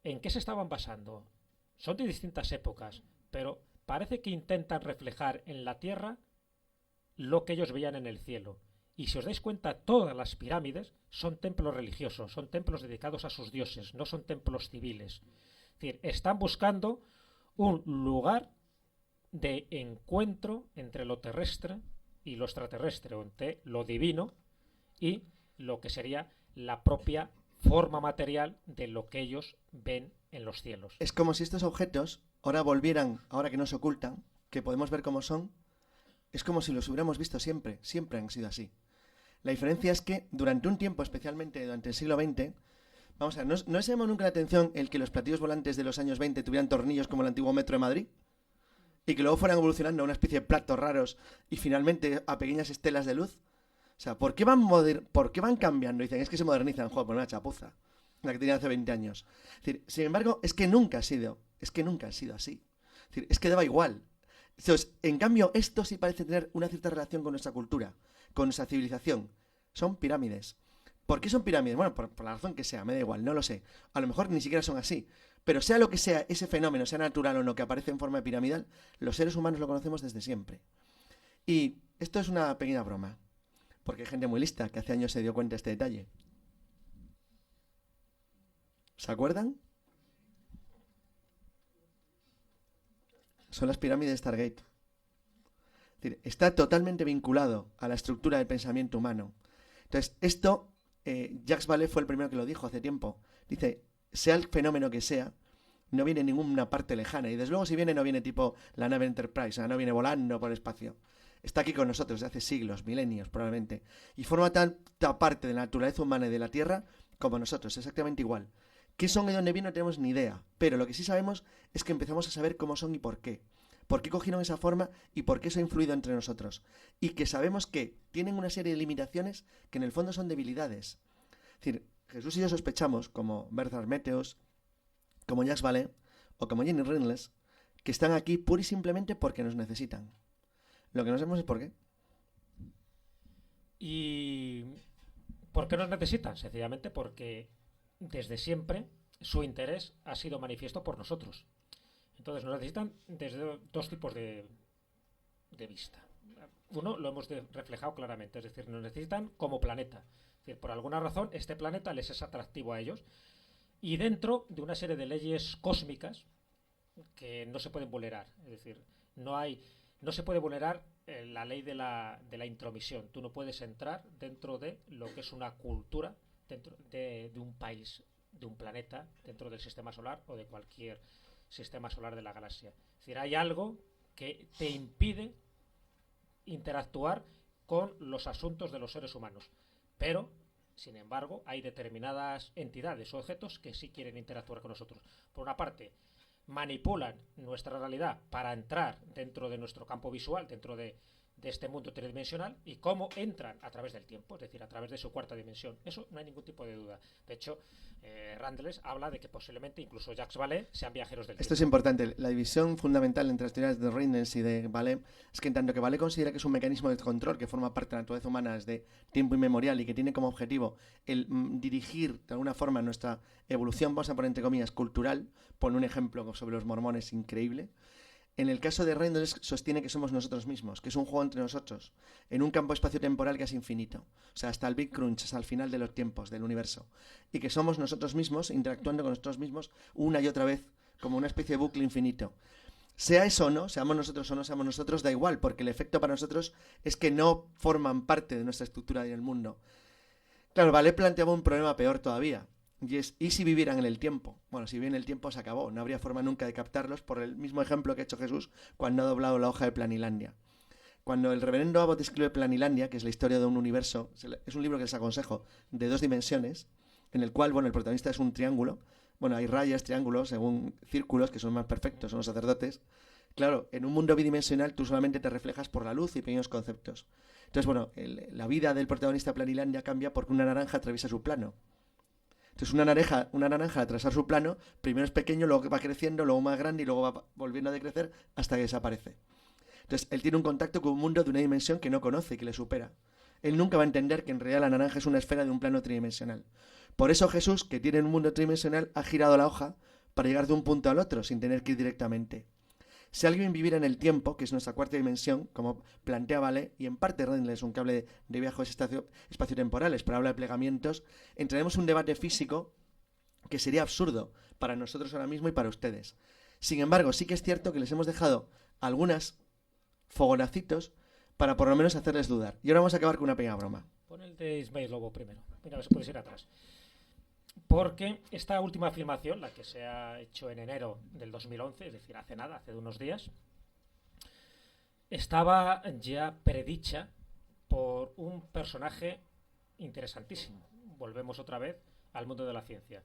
¿en qué se estaban basando? Son de distintas épocas, pero parece que intentan reflejar en la Tierra lo que ellos veían en el cielo. Y si os dais cuenta, todas las pirámides son templos religiosos, son templos dedicados a sus dioses, no son templos civiles. Es decir, están buscando un lugar de encuentro entre lo terrestre y lo extraterrestre, entre lo divino y lo que sería la propia forma material de lo que ellos ven en los cielos. Es como si estos objetos ahora volvieran, ahora que no se ocultan, que podemos ver cómo son, es como si los hubiéramos visto siempre, siempre han sido así. La diferencia es que durante un tiempo, especialmente durante el siglo XX, vamos a ver, ¿no se llamó nunca la atención el que los platillos volantes de los años 20 tuvieran tornillos como el antiguo metro de Madrid? Y que luego fueran evolucionando a una especie de platos raros y finalmente a pequeñas estelas de luz. O sea, ¿por qué van cambiando? Dicen, es que se modernizan, joder, por una chapuza, la que tenían hace 20 años. Es decir, sin embargo, es que nunca ha sido así. Es decir, es que daba igual. Entonces, en cambio, esto sí parece tener una cierta relación con nuestra cultura, con nuestra civilización. Son pirámides. ¿Por qué son pirámides? Bueno, por la razón que sea, me da igual, no lo sé. A lo mejor ni siquiera son así. Pero sea lo que sea, ese fenómeno, sea natural o no, que aparece en forma piramidal, los seres humanos lo conocemos desde siempre. Y esto es una pequeña broma, porque hay gente muy lista que hace años se dio cuenta de este detalle. ¿Se acuerdan? Son las pirámides de Stargate. Es decir, está totalmente vinculado a la estructura del pensamiento humano. Entonces, esto, Jacques Vallée fue el primero que lo dijo hace tiempo. Dice, sea el fenómeno que sea, no viene en ninguna parte lejana. Y desde luego si viene, no viene tipo la nave Enterprise, o sea, no viene volando por el espacio. Está aquí con nosotros desde hace siglos, milenios probablemente. Y forma tanta parte de la naturaleza humana y de la Tierra como nosotros, exactamente igual. ¿Qué son y dónde vienen? No tenemos ni idea. Pero lo que sí sabemos es que empezamos a saber cómo son y por qué. Por qué cogieron esa forma y por qué eso ha influido entre nosotros. Y que sabemos que tienen una serie de limitaciones que en el fondo son debilidades. Es decir, Jesús y yo sospechamos, como Bernard Meteos, como Jacques Vallée o como Jenny Reynolds, que están aquí pura y simplemente porque nos necesitan. Lo que no sabemos es por qué. ¿Y por qué nos necesitan? Sencillamente porque desde siempre su interés ha sido manifiesto por nosotros. Entonces nos necesitan desde dos tipos de vista. Uno lo hemos reflejado claramente, es decir, nos necesitan como planeta. Es decir, por alguna razón este planeta les es atractivo a ellos y dentro de una serie de leyes cósmicas que no se pueden vulnerar. Es decir, no se puede vulnerar la ley de la intromisión. Tú no puedes entrar dentro de lo que es una cultura, dentro de un país, de un planeta, dentro del sistema solar o de cualquier sistema solar de la galaxia. Es decir, hay algo que te impide interactuar con los asuntos de los seres humanos. Pero, sin embargo, hay determinadas entidades o objetos que sí quieren interactuar con nosotros. Por una parte, manipulan nuestra realidad para entrar dentro de nuestro campo visual, dentro de este mundo tridimensional, y cómo entran a través del tiempo, es decir, a través de su cuarta dimensión. Eso no hay ningún tipo de duda. De hecho, Randles habla de que posiblemente incluso Jacques Vallée sean viajeros del tiempo. Esto es importante. La división fundamental entre las teorías de Reynolds y de Vallée es que en tanto que Vallée considera que es un mecanismo de control que forma parte de la naturaleza humana desde tiempo inmemorial y que tiene como objetivo el dirigir de alguna forma nuestra evolución, vamos a poner entre comillas, cultural, pone un ejemplo sobre los mormones increíble. En el caso de Reynolds sostiene que somos nosotros mismos, que es un juego entre nosotros, en un campo espacio-temporal que es infinito, o sea, hasta el Big Crunch, hasta el final de los tiempos, del universo, y que somos nosotros mismos interactuando con nosotros mismos una y otra vez, como una especie de bucle infinito. Sea eso o no, seamos nosotros o no seamos nosotros, da igual, porque el efecto para nosotros es que no forman parte de nuestra estructura y el mundo. Claro, Vallée planteaba un problema peor todavía. ¿Y si vivieran en el tiempo? Bueno, si viven en el tiempo se acabó. No habría forma nunca de captarlos por el mismo ejemplo que ha hecho Jesús cuando ha doblado la hoja de Planilandia. Cuando el reverendo Abbott escribe Planilandia, que es la historia de un universo, es un libro que les aconsejo, de 2 dimensiones, en el cual, bueno, el protagonista es un triángulo bueno, hay rayas, triángulos, según círculos, que son más perfectos, son los sacerdotes. Claro, en un mundo bidimensional tú solamente te reflejas por la luz y pequeños conceptos. Entonces, bueno, la vida del protagonista Planilandia cambia porque una naranja atraviesa su plano. Entonces, una naranja al atravesar su plano, primero es pequeño, luego va creciendo, luego más grande y luego va volviendo a decrecer hasta que desaparece. Entonces, él tiene un contacto con un mundo de una dimensión que no conoce y que le supera. Él nunca va a entender que en realidad la naranja es una esfera de un plano tridimensional. Por eso Jesús, que tiene un mundo tridimensional, ha girado la hoja para llegar de un punto al otro sin tener que ir directamente. Si alguien viviera en el tiempo, que es nuestra cuarta dimensión, como plantea Vale, y en parte Rendle es un cable de viajes espaciotemporales, pero habla de plegamientos, entraremos en un debate físico que sería absurdo para nosotros ahora mismo y para ustedes. Sin embargo, sí que es cierto que les hemos dejado algunas fogonacitos para por lo menos hacerles dudar. Y ahora vamos a acabar con una pequeña broma. Pon el de Ismael Lobo primero. Mira, a ver si puedes ir atrás. Porque esta última afirmación, la que se ha hecho en enero del 2011, es decir, hace nada, hace unos días, estaba ya predicha por un personaje interesantísimo. Volvemos otra vez al mundo de la ciencia.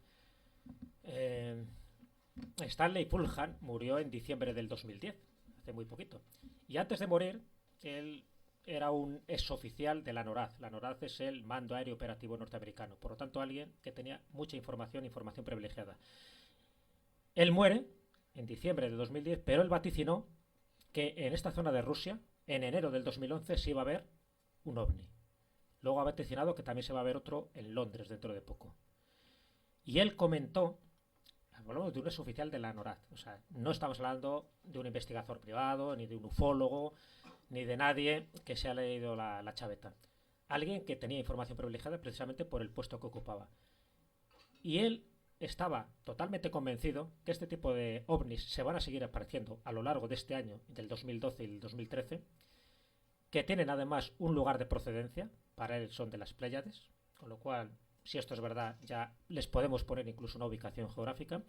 Stanley Fulham murió en diciembre del 2010, hace muy poquito. Y antes de morir, él era un exoficial de la NORAD. La NORAD es el Mando Aéreo Operativo Norteamericano. Por lo tanto, alguien que tenía mucha información privilegiada. Él muere en diciembre de 2010, pero él vaticinó que en esta zona de Rusia, en enero del 2011, se iba a ver un ovni. Luego ha vaticinado que también se va a ver otro en Londres dentro de poco. Y él comentó, hablamos de un exoficial de la NORAD, o sea, no estamos hablando de un investigador privado, ni de un ufólogo, ni de nadie que se ha leído la chaveta. Alguien que tenía información privilegiada precisamente por el puesto que ocupaba. Y él estaba totalmente convencido que este tipo de ovnis se van a seguir apareciendo a lo largo de este año, del 2012 y el 2013, que tienen además un lugar de procedencia, para él son de las Pléyades, con lo cual, si esto es verdad, ya les podemos poner incluso una ubicación geográfica,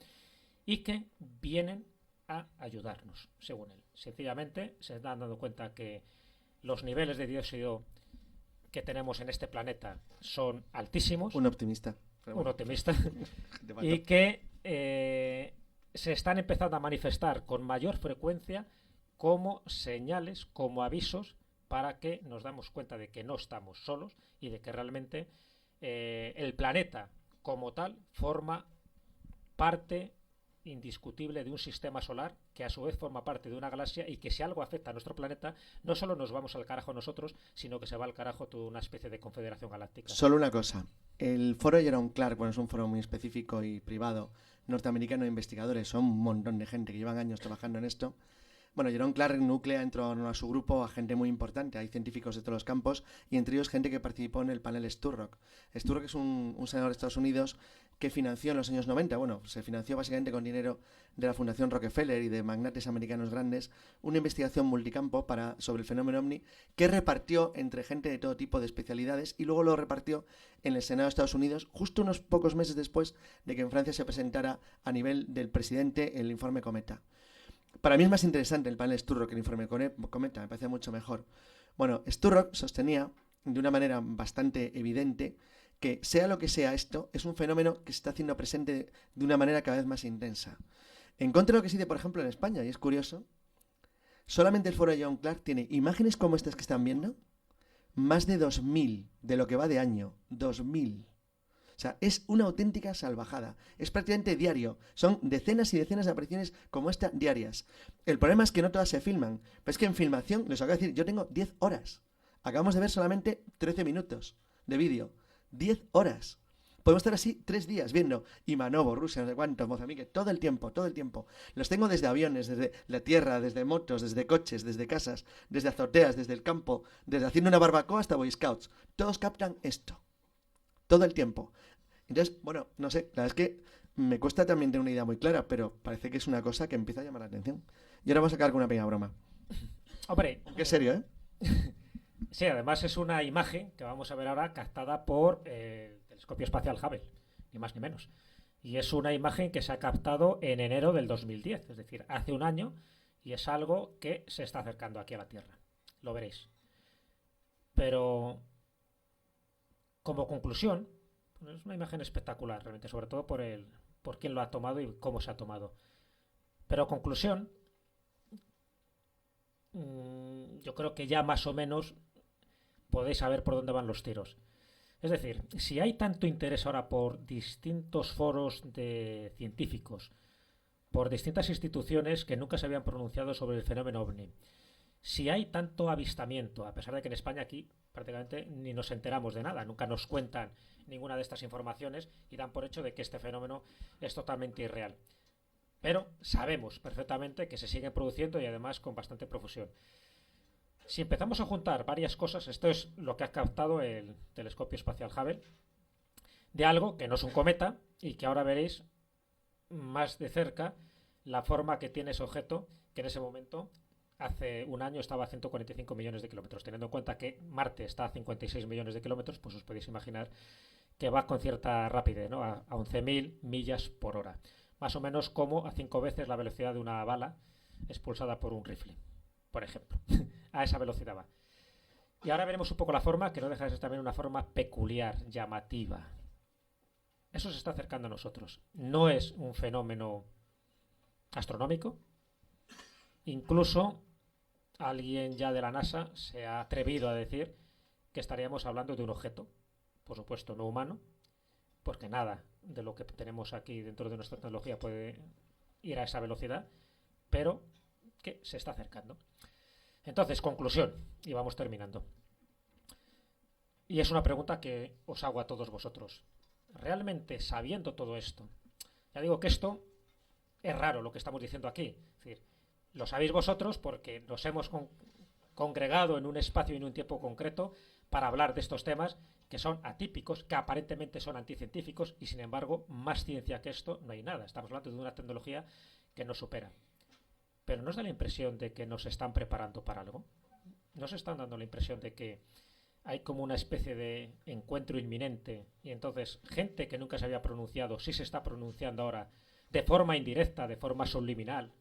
y que vienen a ayudarnos, según él. Sencillamente se están dando cuenta que los niveles de dióxido que tenemos en este planeta son altísimos. Un optimista. Y que se están empezando a manifestar con mayor frecuencia como señales, como avisos, para que nos damos cuenta de que no estamos solos y de que realmente el planeta como tal forma parte indiscutible de un sistema solar que a su vez forma parte de una galaxia, y que si algo afecta a nuestro planeta, no solo nos vamos al carajo nosotros, sino que se va al carajo toda una especie de confederación galáctica. Solo una cosa, el foro Jerome Clark, bueno, es un foro muy específico y privado norteamericano de investigadores, son un montón de gente que llevan años trabajando en esto. Bueno, Jerome Clark nuclea en torno a su grupo a gente muy importante, hay científicos de todos los campos, y entre ellos gente que participó en el panel Sturrock. Sturrock es un senador de Estados Unidos que financió en los años 90, bueno, se financió básicamente con dinero de la Fundación Rockefeller y de magnates americanos grandes, una investigación multicampo sobre el fenómeno ovni, que repartió entre gente de todo tipo de especialidades y luego lo repartió en el Senado de Estados Unidos justo unos pocos meses después de que en Francia se presentara a nivel del presidente el informe Cometa. Para mí es más interesante el panel Sturrock que el informe Cometa, me parece mucho mejor. Bueno, Sturrock sostenía de una manera bastante evidente que sea lo que sea esto, es un fenómeno que se está haciendo presente de una manera cada vez más intensa. En contra de lo que se dice, por ejemplo, en España, y es curioso, solamente el foro de John Clark tiene imágenes como estas que están viendo, más de 2.000 de lo que va de año, 2.000. O sea, es una auténtica salvajada. Es prácticamente diario. Son decenas y decenas de apariciones como esta diarias. El problema es que no todas se filman. Pero es que en filmación, les acabo de decir, yo tengo 10 horas. Acabamos de ver solamente 13 minutos de vídeo. 10 horas. Podemos estar así 3 días viendo Imanovo, Rusia, no sé cuánto, Mozambique, todo el tiempo, todo el tiempo. Los tengo desde aviones, desde la tierra, desde motos, desde coches, desde casas, desde azoteas, desde el campo, desde haciendo una barbacoa hasta Boy Scouts. Todos captan esto. Todo el tiempo. Entonces, bueno, no sé, la verdad es que me cuesta también tener una idea muy clara, pero parece que es una cosa que empieza a llamar la atención. Y ahora vamos a acabar con una pequeña broma. Hombre, qué serio, ¿eh? Sí, además es una imagen que vamos a ver ahora captada por el telescopio espacial Hubble, ni más ni menos. Y es una imagen que se ha captado en enero del 2010, es decir, hace un año, y es algo que se está acercando aquí a la Tierra. Lo veréis. Pero, como conclusión, es una imagen espectacular, realmente, sobre todo por por quién lo ha tomado y cómo se ha tomado. Pero conclusión, yo creo que ya más o menos podéis saber por dónde van los tiros. Es decir, si hay tanto interés ahora por distintos foros de científicos, por distintas instituciones que nunca se habían pronunciado sobre el fenómeno ovni, si hay tanto avistamiento, a pesar de que en España aquí prácticamente ni nos enteramos de nada, nunca nos cuentan ninguna de estas informaciones y dan por hecho de que este fenómeno es totalmente irreal. Pero sabemos perfectamente que se siguen produciendo y además con bastante profusión. Si empezamos a juntar varias cosas, esto es lo que ha captado el telescopio espacial Hubble, de algo que no es un cometa y que ahora veréis más de cerca la forma que tiene ese objeto, que en ese momento, hace un año, estaba a 145 millones de kilómetros. Teniendo en cuenta que Marte está a 56 millones de kilómetros, pues os podéis imaginar que va con cierta rapidez, ¿no? A 11.000 millas por hora. Más o menos como a 5 veces la velocidad de una bala expulsada por un rifle, por ejemplo. A esa velocidad va. Y ahora veremos un poco la forma, que no deja de ser también una forma peculiar, llamativa. Eso se está acercando a nosotros. No es un fenómeno astronómico. Incluso alguien ya de la NASA se ha atrevido a decir que estaríamos hablando de un objeto, por supuesto no humano, porque nada de lo que tenemos aquí dentro de nuestra tecnología puede ir a esa velocidad, pero que se está acercando. Entonces, conclusión, y vamos terminando. Y es una pregunta que os hago a todos vosotros. ¿Realmente sabiendo todo esto? Ya digo que esto es raro lo que estamos diciendo aquí. Es decir, lo sabéis vosotros porque nos hemos congregado en un espacio y en un tiempo concreto para hablar de estos temas que son atípicos, que aparentemente son anticientíficos y sin embargo más ciencia que esto no hay nada. Estamos hablando de una tecnología que nos supera. Pero ¿nos da la impresión de que nos están preparando para algo? ¿Nos están dando la impresión de que hay como una especie de encuentro inminente y entonces gente que nunca se había pronunciado sí se está pronunciando ahora de forma indirecta, de forma subliminal,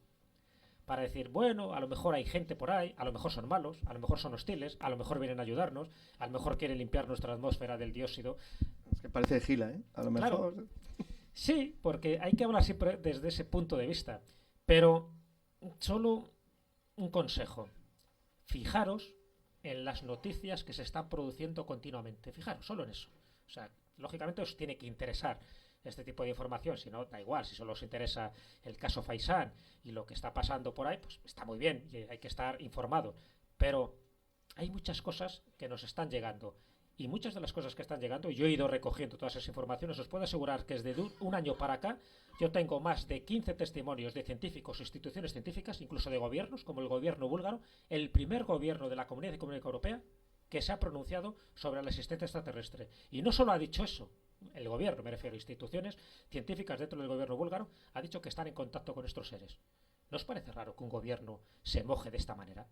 para decir, bueno, a lo mejor hay gente por ahí, a lo mejor son malos, a lo mejor son hostiles, a lo mejor vienen a ayudarnos, a lo mejor quieren limpiar nuestra atmósfera del dióxido? Es que parece gila, ¿eh? A lo mejor... Claro, sí, porque hay que hablar siempre desde ese punto de vista, pero solo un consejo. Fijaros en las noticias que se están produciendo continuamente. Fijaros, solo en eso. O sea, lógicamente os tiene que interesar este tipo de información, si no, da igual, si solo os interesa el caso Faisán y lo que está pasando por ahí, pues está muy bien y hay que estar informado. Pero hay muchas cosas que nos están llegando. Y muchas de las cosas que están llegando, yo he ido recogiendo todas esas informaciones, os puedo asegurar que desde un año para acá yo tengo más de 15 testimonios de científicos, instituciones científicas, incluso de gobiernos, como el gobierno búlgaro, el primer gobierno de la Comunidad Económica Europea que se ha pronunciado sobre la existencia extraterrestre. Y no solo ha dicho eso, el gobierno, me refiero a instituciones científicas dentro del gobierno búlgaro, ha dicho que están en contacto con estos seres. ¿No os parece raro que un gobierno se moje de esta manera?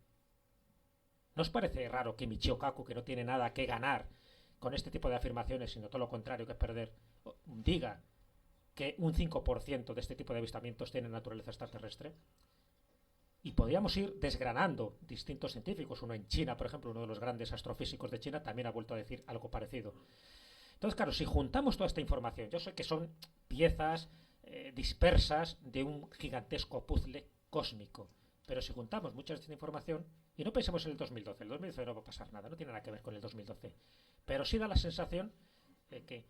¿No os parece raro que Michio Kaku, que no tiene nada que ganar con este tipo de afirmaciones, sino todo lo contrario, que es perder, diga que un 5% de este tipo de avistamientos tienen naturaleza extraterrestre? Y podríamos ir desgranando distintos científicos. Uno en China, por ejemplo, uno de los grandes astrofísicos de China, también ha vuelto a decir algo parecido. Entonces, claro, si juntamos toda esta información, yo sé que son piezas dispersas de un gigantesco puzzle cósmico, pero si juntamos mucha de esta información, y no pensemos en el 2012, el 2012 no va a pasar nada, no tiene nada que ver con el 2012, pero sí da la sensación de que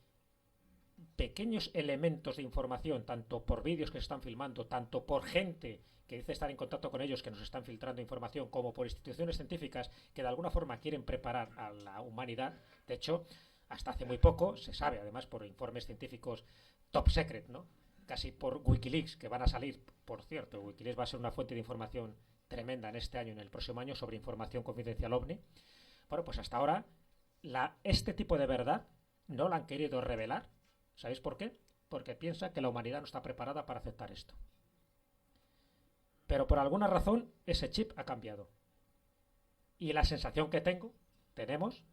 pequeños elementos de información, tanto por vídeos que se están filmando, tanto por gente que dice estar en contacto con ellos, que nos están filtrando información, como por instituciones científicas que de alguna forma quieren preparar a la humanidad. De hecho, hasta hace muy poco se sabe, además por informes científicos top secret, ¿no? Casi por Wikileaks, que van a salir, por cierto, Wikileaks va a ser una fuente de información tremenda en este año y en el próximo año sobre información confidencial OVNI. Bueno, pues hasta ahora este tipo de verdad no la han querido revelar. ¿Sabéis por qué? Porque piensa que la humanidad no está preparada para aceptar esto. Pero por alguna razón ese chip ha cambiado. Y la sensación que tenemos,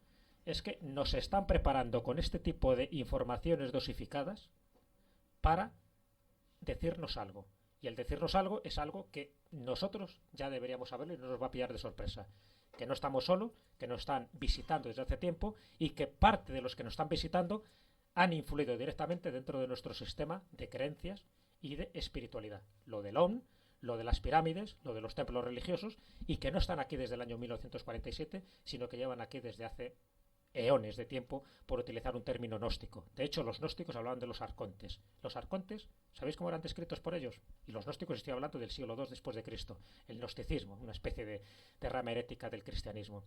es que nos están preparando con este tipo de informaciones dosificadas para decirnos algo. Y el decirnos algo es algo que nosotros ya deberíamos saberlo y no nos va a pillar de sorpresa. Que no estamos solos, que nos están visitando desde hace tiempo y que parte de los que nos están visitando han influido directamente dentro de nuestro sistema de creencias y de espiritualidad. Lo del OM, lo de las pirámides, lo de los templos religiosos, y que no están aquí desde el año 1947, sino que llevan aquí desde hace eones de tiempo, por utilizar un término gnóstico. De hecho, los gnósticos hablaban de los arcontes. Los arcontes, ¿sabéis cómo eran descritos por ellos? Y los gnósticos, estoy hablando del siglo II después de Cristo. El gnosticismo, una especie de rama herética del cristianismo.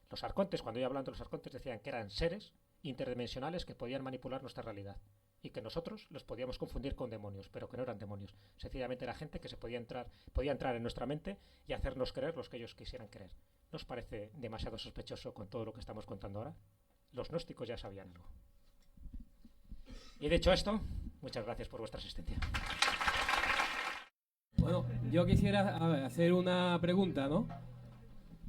Los arcontes, cuando yo hablando de los arcontes, decían que eran seres interdimensionales que podían manipular nuestra realidad y que nosotros los podíamos confundir con demonios, pero que no eran demonios. Sencillamente era gente que podía entrar en nuestra mente y hacernos creer los que ellos quisieran creer. ¿No os parece demasiado sospechoso con todo lo que estamos contando ahora? Los gnósticos ya sabían algo. Y dicho esto, muchas gracias por vuestra asistencia. Bueno, yo quisiera hacer una pregunta, ¿no?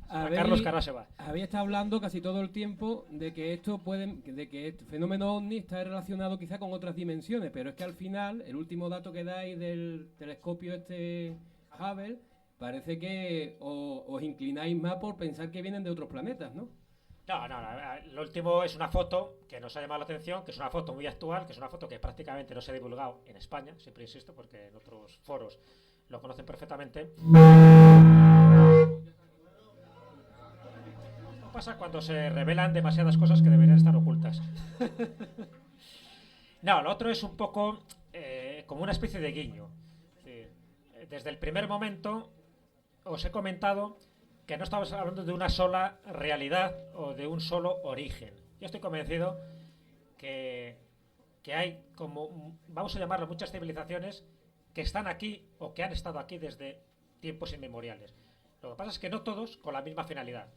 Carlos Carrá se va. Había estado hablando casi todo el tiempo de que este fenómeno ovni está relacionado quizá con otras dimensiones, pero es que al final, el último dato que dais del telescopio Hubble, parece que os inclináis más por pensar que vienen de otros planetas, ¿no? No, lo último es una foto que nos ha llamado la atención, que es una foto muy actual, que es una foto que prácticamente no se ha divulgado en España, siempre insisto, porque en otros foros lo conocen perfectamente. Pasa cuando se revelan demasiadas cosas que deberían estar ocultas. No, lo otro es un poco como una especie de guiño. Desde el primer momento os he comentado que no estamos hablando de una sola realidad o de un solo origen. Yo estoy convencido que hay como, vamos a llamarlo, muchas civilizaciones que están aquí o que han estado aquí desde tiempos inmemoriales. Lo que pasa es que no todos con la misma finalidad.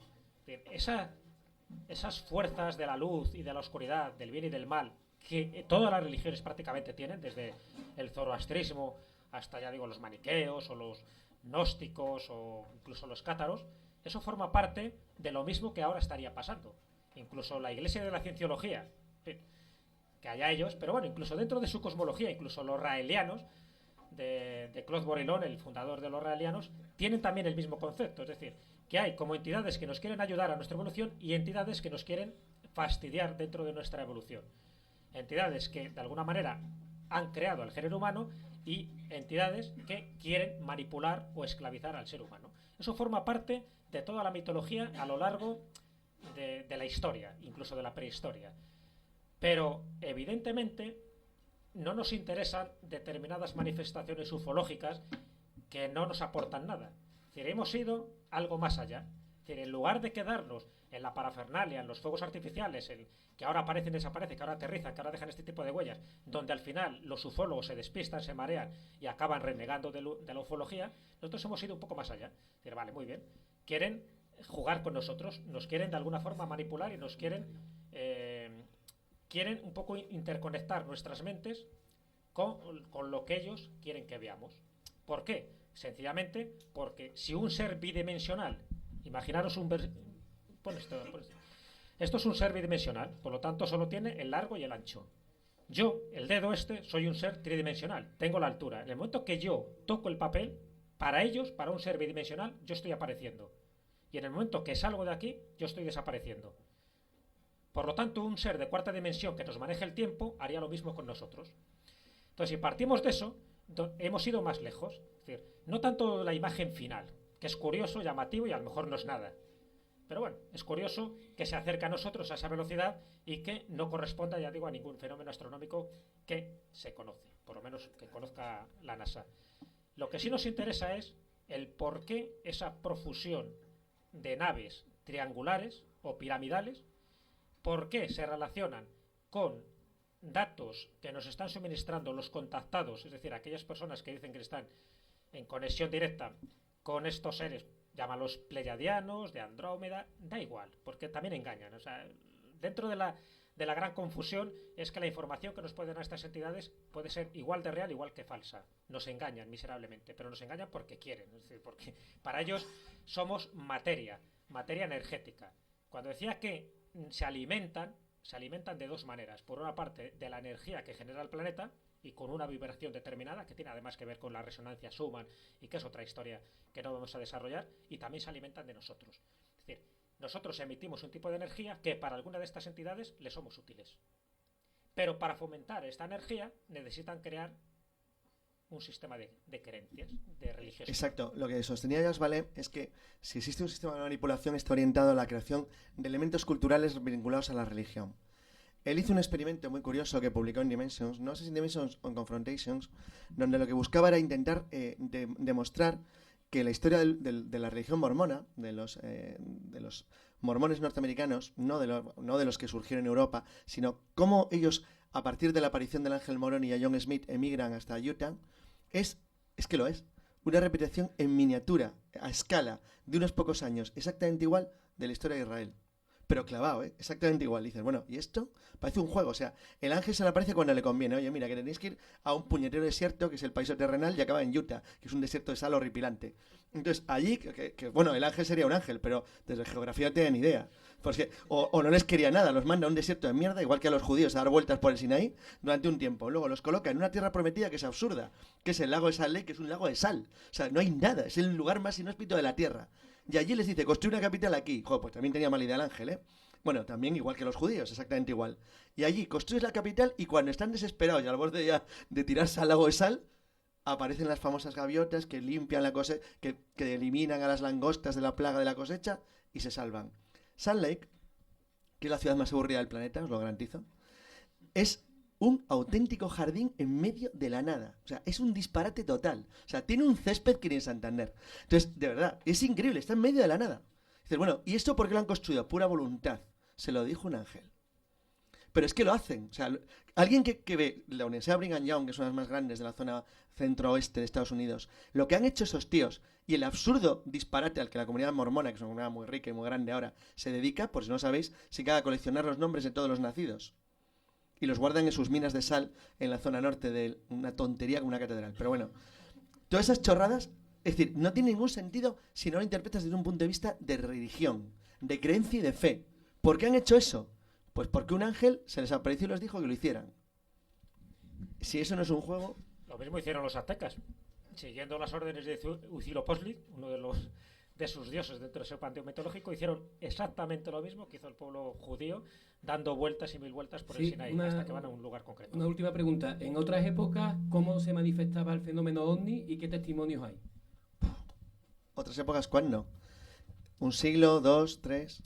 Esas fuerzas de la luz y de la oscuridad, del bien y del mal, que todas las religiones prácticamente tienen, desde el zoroastrismo hasta, ya digo, los maniqueos o los gnósticos o incluso los cátaros, eso forma parte de lo mismo que ahora estaría pasando. Incluso la Iglesia de la Cienciología, que haya ellos, pero bueno, incluso dentro de su cosmología, incluso los raelianos, de Claude Borilón, el fundador de los raelianos, tienen también el mismo concepto, es decir, que hay como entidades que nos quieren ayudar a nuestra evolución y entidades que nos quieren fastidiar dentro de nuestra evolución. Entidades que de alguna manera han creado al género humano y entidades que quieren manipular o esclavizar al ser humano. Eso forma parte de toda la mitología a lo largo de la historia, incluso de la prehistoria. Pero evidentemente no nos interesan determinadas manifestaciones ufológicas que no nos aportan nada. Es decir, hemos ido algo más allá. Es decir, en lugar de quedarnos en la parafernalia, en los fuegos artificiales, que ahora aparecen y desaparecen, que ahora aterrizan, que ahora dejan este tipo de huellas, donde al final los ufólogos se despistan, se marean y acaban renegando de la ufología, nosotros hemos ido un poco más allá. Es decir, vale, muy bien. Quieren jugar con nosotros, nos quieren de alguna forma manipular y nos quieren un poco interconectar nuestras mentes con lo que ellos quieren que veamos. ¿Por qué? Sencillamente porque si un ser bidimensional, imaginaros esto es un ser bidimensional, por lo tanto solo tiene el largo y el ancho. Yo, el dedo soy un ser tridimensional, tengo la altura. En el momento que yo toco el papel, para ellos, para un ser bidimensional, yo estoy apareciendo. Y en el momento que salgo de aquí, yo estoy desapareciendo. Por lo tanto, un ser de cuarta dimensión que nos maneje el tiempo haría lo mismo con nosotros. Entonces, si partimos de eso, hemos ido más lejos. Es decir, no tanto la imagen final, que es curioso, llamativo y a lo mejor no es nada. Pero bueno, es curioso que se acerque a nosotros a esa velocidad y que no corresponda, ya digo, a ningún fenómeno astronómico que se conoce, por lo menos que conozca la NASA. Lo que sí nos interesa es el por qué esa profusión de naves triangulares o piramidales, por qué se relacionan con datos que nos están suministrando los contactados, es decir, aquellas personas que dicen que están en conexión directa con estos seres, llámalos pleiadianos, de Andrómeda, da igual, porque también engañan. O sea, dentro de la gran confusión es que la información que nos pueden dar estas entidades puede ser igual de real, igual que falsa. Nos engañan miserablemente, pero nos engañan porque quieren, es decir, porque para ellos somos materia energética. Cuando decía que se alimentan de dos maneras. Por una parte, de la energía que genera el planeta y con una vibración determinada, que tiene además que ver con la resonancia Schumann y que es otra historia que no vamos a desarrollar, y también se alimentan de nosotros. Es decir, nosotros emitimos un tipo de energía que para alguna de estas entidades le somos útiles. Pero para fomentar esta energía necesitan crear un sistema de creencias, de religiosidad. Exacto. Lo que sostenía Jacques Vallée es que si existe un sistema de manipulación está orientado a la creación de elementos culturales vinculados a la religión. Él hizo un experimento muy curioso que publicó en Dimensions, no sé si en Dimensions o en Confrontations, donde lo que buscaba era intentar demostrar que la historia de la religión mormona, de los mormones norteamericanos, no de los que surgieron en Europa, sino cómo ellos, a partir de la aparición del ángel Moroni y a John Smith, emigran hasta Utah, es que lo es, una repetición en miniatura, a escala, de unos pocos años, exactamente igual de la historia de Israel. Pero clavado, exactamente igual. Dices, bueno, ¿y esto? Parece un juego. O sea, el ángel se le aparece cuando le conviene. Oye, mira, que tenéis que ir a un puñetero desierto, que es el paraíso terrenal, y acaba en Utah, que es un desierto de sal horripilante. Entonces, allí, bueno, el ángel sería un ángel, pero desde geografía no tienen idea. Porque, o no les quería nada, los manda a un desierto de mierda, igual que a los judíos, a dar vueltas por el Sinaí durante un tiempo. Luego los coloca en una tierra prometida que es absurda, que es el lago de Salt Lake, que es un lago de sal. O sea, no hay nada, es el lugar más inhóspito de la tierra. Y allí les dice, construye una capital aquí. Joder, pues también tenía mala idea el ángel, ¿eh? Bueno, también igual que los judíos, exactamente igual. Y allí construyes la capital y cuando están desesperados y al borde ya de tirarse al lago de sal, aparecen las famosas gaviotas que limpian la cosecha, que eliminan a las langostas de la plaga de la cosecha y se salvan. Salt Lake, que es la ciudad más aburrida del planeta, os lo garantizo, es un auténtico jardín en medio de la nada. O sea, es un disparate total. O sea, tiene un césped que ni en Santander. Entonces, de verdad, es increíble, está en medio de la nada. Dices, bueno, ¿y esto por qué lo han construido? Pura voluntad. Se lo dijo un ángel. Pero es que lo hacen. O sea, alguien que ve la Universidad Brigham Young, que es una de las más grandes de la zona centro-oeste de Estados Unidos, lo que han hecho esos tíos y el absurdo disparate al que la comunidad mormona, que es una comunidad muy rica y muy grande ahora, se dedica, por si no sabéis, se queda a coleccionar los nombres de todos los nacidos. Y los guardan en sus minas de sal en la zona norte de una tontería como una catedral. Pero bueno, todas esas chorradas, es decir, no tiene ningún sentido si no lo interpretas desde un punto de vista de religión, de creencia y de fe. ¿Por qué han hecho eso? Pues porque un ángel se les apareció y les dijo que lo hicieran. Si eso no es un juego... Lo mismo hicieron los aztecas, siguiendo las órdenes de Huitzilopochtli, uno de sus dioses dentro de ese panteón mitológico, hicieron exactamente lo mismo que hizo el pueblo judío, dando vueltas y mil vueltas por el Sinaí hasta que van a un lugar concreto. Una última pregunta. En otras épocas, ¿cómo se manifestaba el fenómeno ovni y qué testimonios hay? ¿Otras épocas cuándo? ¿Un siglo, dos, tres?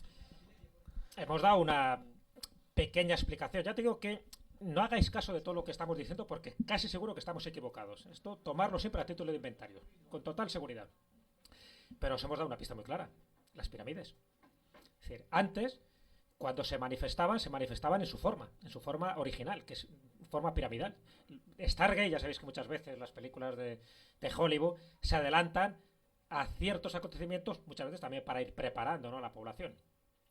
Hemos dado una pequeña explicación. Ya te digo que no hagáis caso de todo lo que estamos diciendo porque casi seguro que estamos equivocados. Esto, tomarlo siempre a título de inventario, con total seguridad. Pero os hemos dado una pista muy clara. Las pirámides. Es decir, antes, cuando se manifestaban en su forma original, que es forma piramidal. Stargate, ya sabéis que muchas veces las películas de Hollywood se adelantan a ciertos acontecimientos, muchas veces también para ir preparando, ¿no?, a la población.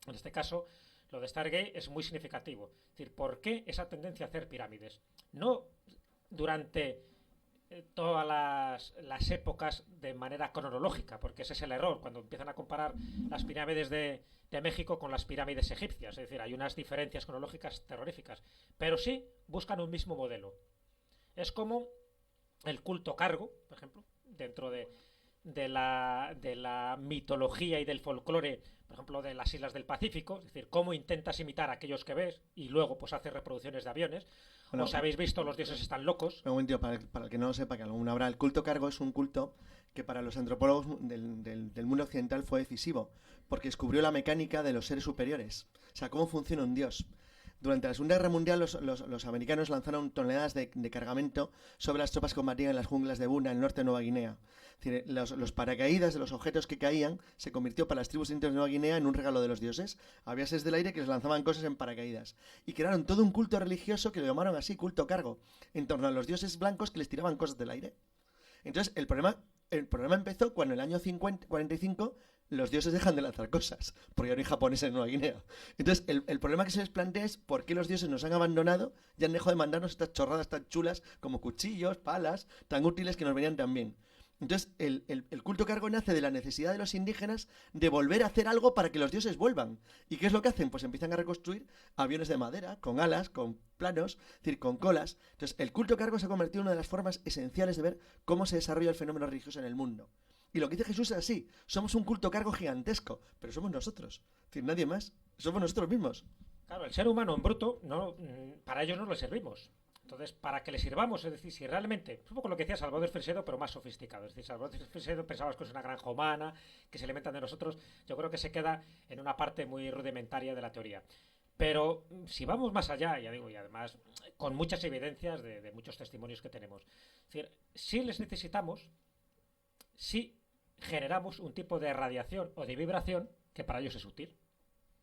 En este caso, lo de Stargate es muy significativo. Es decir, ¿por qué esa tendencia a hacer pirámides? No durante todas las épocas de manera cronológica, porque ese es el error, cuando empiezan a comparar las pirámides de México con las pirámides egipcias. Es decir, hay unas diferencias cronológicas terroríficas, pero sí buscan un mismo modelo. Es como el culto cargo, por ejemplo, dentro de la mitología y del folclore, por ejemplo, de las islas del Pacífico. Es decir, cómo intentas imitar a aquellos que ves y luego pues haces reproducciones de aviones. Bueno, os habéis visto Los dioses están locos. Un momento, para el que no lo sepa, que aún habrá, el culto cargo es un culto que para los antropólogos del mundo occidental fue decisivo, porque descubrió la mecánica de los seres superiores. O sea, cómo funciona un dios. Durante la Segunda Guerra Mundial los americanos lanzaron toneladas de cargamento sobre las tropas que combatían en las junglas de Buna, en el norte de Nueva Guinea. Es decir, los paracaídas de los objetos que caían se convirtió para las tribus indias de Nueva Guinea en un regalo de los dioses. Había seres del aire que les lanzaban cosas en paracaídas. Y crearon todo un culto religioso que lo llamaron así, culto cargo, en torno a los dioses blancos que les tiraban cosas del aire. Entonces, el problema empezó cuando en el año 45 los dioses dejan de lanzar cosas, porque ya no hay japoneses en Nueva Guinea. Entonces, el problema que se les plantea es por qué los dioses nos han abandonado y han dejado de mandarnos estas chorradas tan chulas como cuchillos, palas, tan útiles que nos venían tan bien. Entonces, el culto cargo nace de la necesidad de los indígenas de volver a hacer algo para que los dioses vuelvan. ¿Y qué es lo que hacen? Pues empiezan a reconstruir aviones de madera, con alas, con planos, es decir, con colas. Entonces, el culto cargo se ha convertido en una de las formas esenciales de ver cómo se desarrolla el fenómeno religioso en el mundo. Y lo que dice Jesús es así: somos un culto cargo gigantesco, pero somos nosotros. Es decir, nadie más. Somos nosotros mismos. Claro, el ser humano en bruto, no, para ellos no le servimos. Entonces, para que le sirvamos, es decir, si realmente, es un poco lo que decía Salvador Fresedo, pero más sofisticado. Es decir, Salvador Fresedo pensaba que es una granja humana, que se alimentan de nosotros. Yo creo que se queda en una parte muy rudimentaria de la teoría. Pero si vamos más allá, ya digo, y además con muchas evidencias de muchos testimonios que tenemos, es decir, si les necesitamos, si generamos un tipo de radiación o de vibración que para ellos es útil,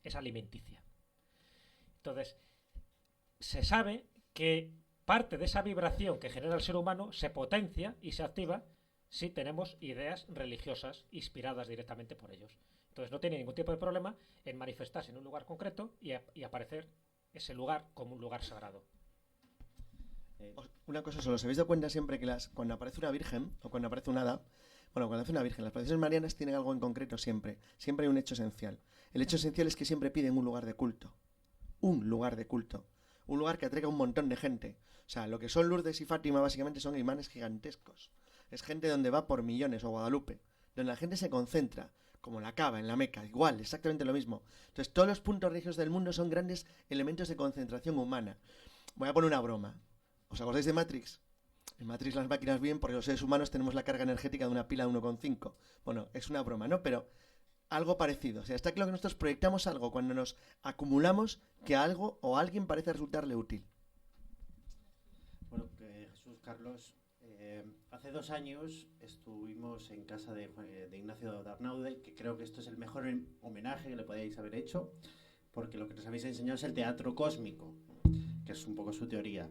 es alimenticia. Entonces, se sabe que parte de esa vibración que genera el ser humano se potencia y se activa si tenemos ideas religiosas inspiradas directamente por ellos. Entonces no tiene ningún tipo de problema en manifestarse en un lugar concreto y aparecer ese lugar como un lugar sagrado. Una cosa solo, ¿os habéis dado cuenta siempre que cuando aparece una virgen o cuando aparece un hada, bueno, cuando aparece una virgen, las procesiones marianas tienen algo en concreto siempre. Siempre hay un hecho esencial. El hecho esencial es que siempre piden un lugar de culto. Un lugar de culto. Un lugar que atraiga a un montón de gente. O sea, lo que son Lourdes y Fátima básicamente son imanes gigantescos. Es gente donde va por millones, o Guadalupe, donde la gente se concentra, como la Cava en la Meca, igual, exactamente lo mismo. Entonces, todos los puntos religiosos del mundo son grandes elementos de concentración humana. Voy a poner una broma. ¿Os acordáis de Matrix? En Matrix las máquinas bien porque los seres humanos tenemos la carga energética de una pila de 1,5. Bueno, es una broma, ¿no? Pero algo parecido. O sea, está claro que nosotros proyectamos algo cuando nos acumulamos que algo o alguien parece resultarle útil. Bueno, Jesús, Carlos, hace 2 años estuvimos en casa de Ignacio de Arnaude, que creo que esto es el mejor homenaje que le podéis haber hecho, porque lo que nos habéis enseñado es el teatro cósmico, que es un poco su teoría.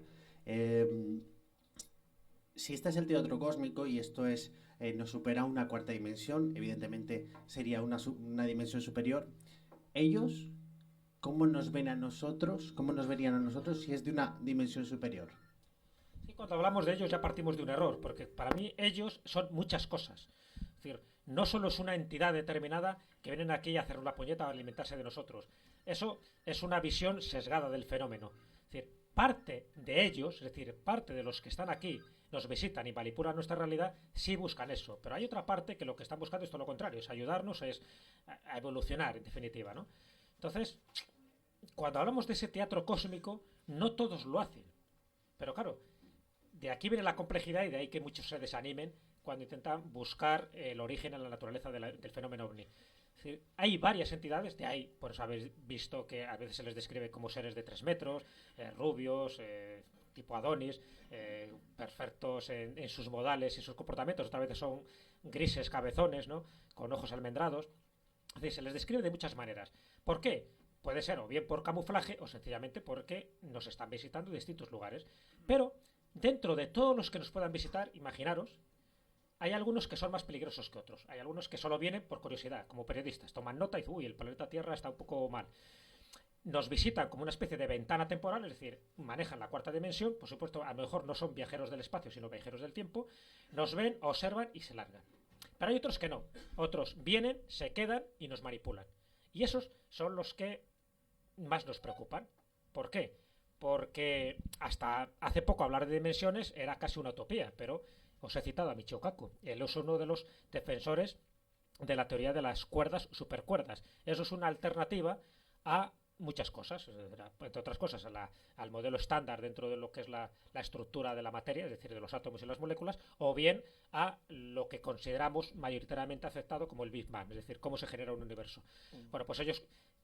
Si este es el teatro cósmico y esto es nos supera una cuarta dimensión, evidentemente sería una dimensión superior. Ellos, ¿cómo nos ven a nosotros? ¿Cómo nos verían a nosotros si es de una dimensión superior? Sí, cuando hablamos de ellos ya partimos de un error, porque para mí ellos son muchas cosas. Es decir, no solo es una entidad determinada que vienen aquí a hacer una puñeta a alimentarse de nosotros. Eso es una visión sesgada del fenómeno. Es decir, parte de ellos, es decir, parte de los que están aquí, nos visitan y manipulan nuestra realidad, sí buscan eso. Pero hay otra parte que lo que están buscando es todo lo contrario, es ayudarnos, es a evolucionar, en definitiva, ¿no? Entonces, cuando hablamos de ese teatro cósmico, no todos lo hacen. Pero claro, de aquí viene la complejidad y de ahí que muchos se desanimen cuando intentan buscar el origen en la naturaleza del fenómeno ovni. Es decir, hay varias entidades, de ahí, por eso habéis visto que a veces se les describe como seres de 3 metros, rubios, tipo Adonis, perfectos en sus modales y sus comportamientos, otras veces son grises cabezones, ¿no? Con ojos almendrados. Es decir, se les describe de muchas maneras. ¿Por qué? Puede ser o bien por camuflaje o sencillamente porque nos están visitando de distintos lugares. Pero dentro de todos los que nos puedan visitar, imaginaros, hay algunos que son más peligrosos que otros. Hay algunos que solo vienen por curiosidad, como periodistas. Toman nota y dicen, uy, el planeta Tierra está un poco mal. Nos visitan como una especie de ventana temporal, es decir, manejan la cuarta dimensión. Por supuesto, a lo mejor no son viajeros del espacio, sino viajeros del tiempo. Nos ven, observan y se largan. Pero hay otros que no. Otros vienen, se quedan y nos manipulan. Y esos son los que más nos preocupan. ¿Por qué? Porque hasta hace poco hablar de dimensiones era casi una utopía, pero os he citado a Michio Kaku. Él es uno de los defensores de la teoría de las cuerdas supercuerdas. Eso es una alternativa a muchas cosas, entre otras cosas al modelo estándar dentro de lo que es la estructura de la materia, es decir, de los átomos y las moléculas, o bien a lo que consideramos mayoritariamente aceptado como el Big Bang, es decir, cómo se genera un universo. Bueno, pues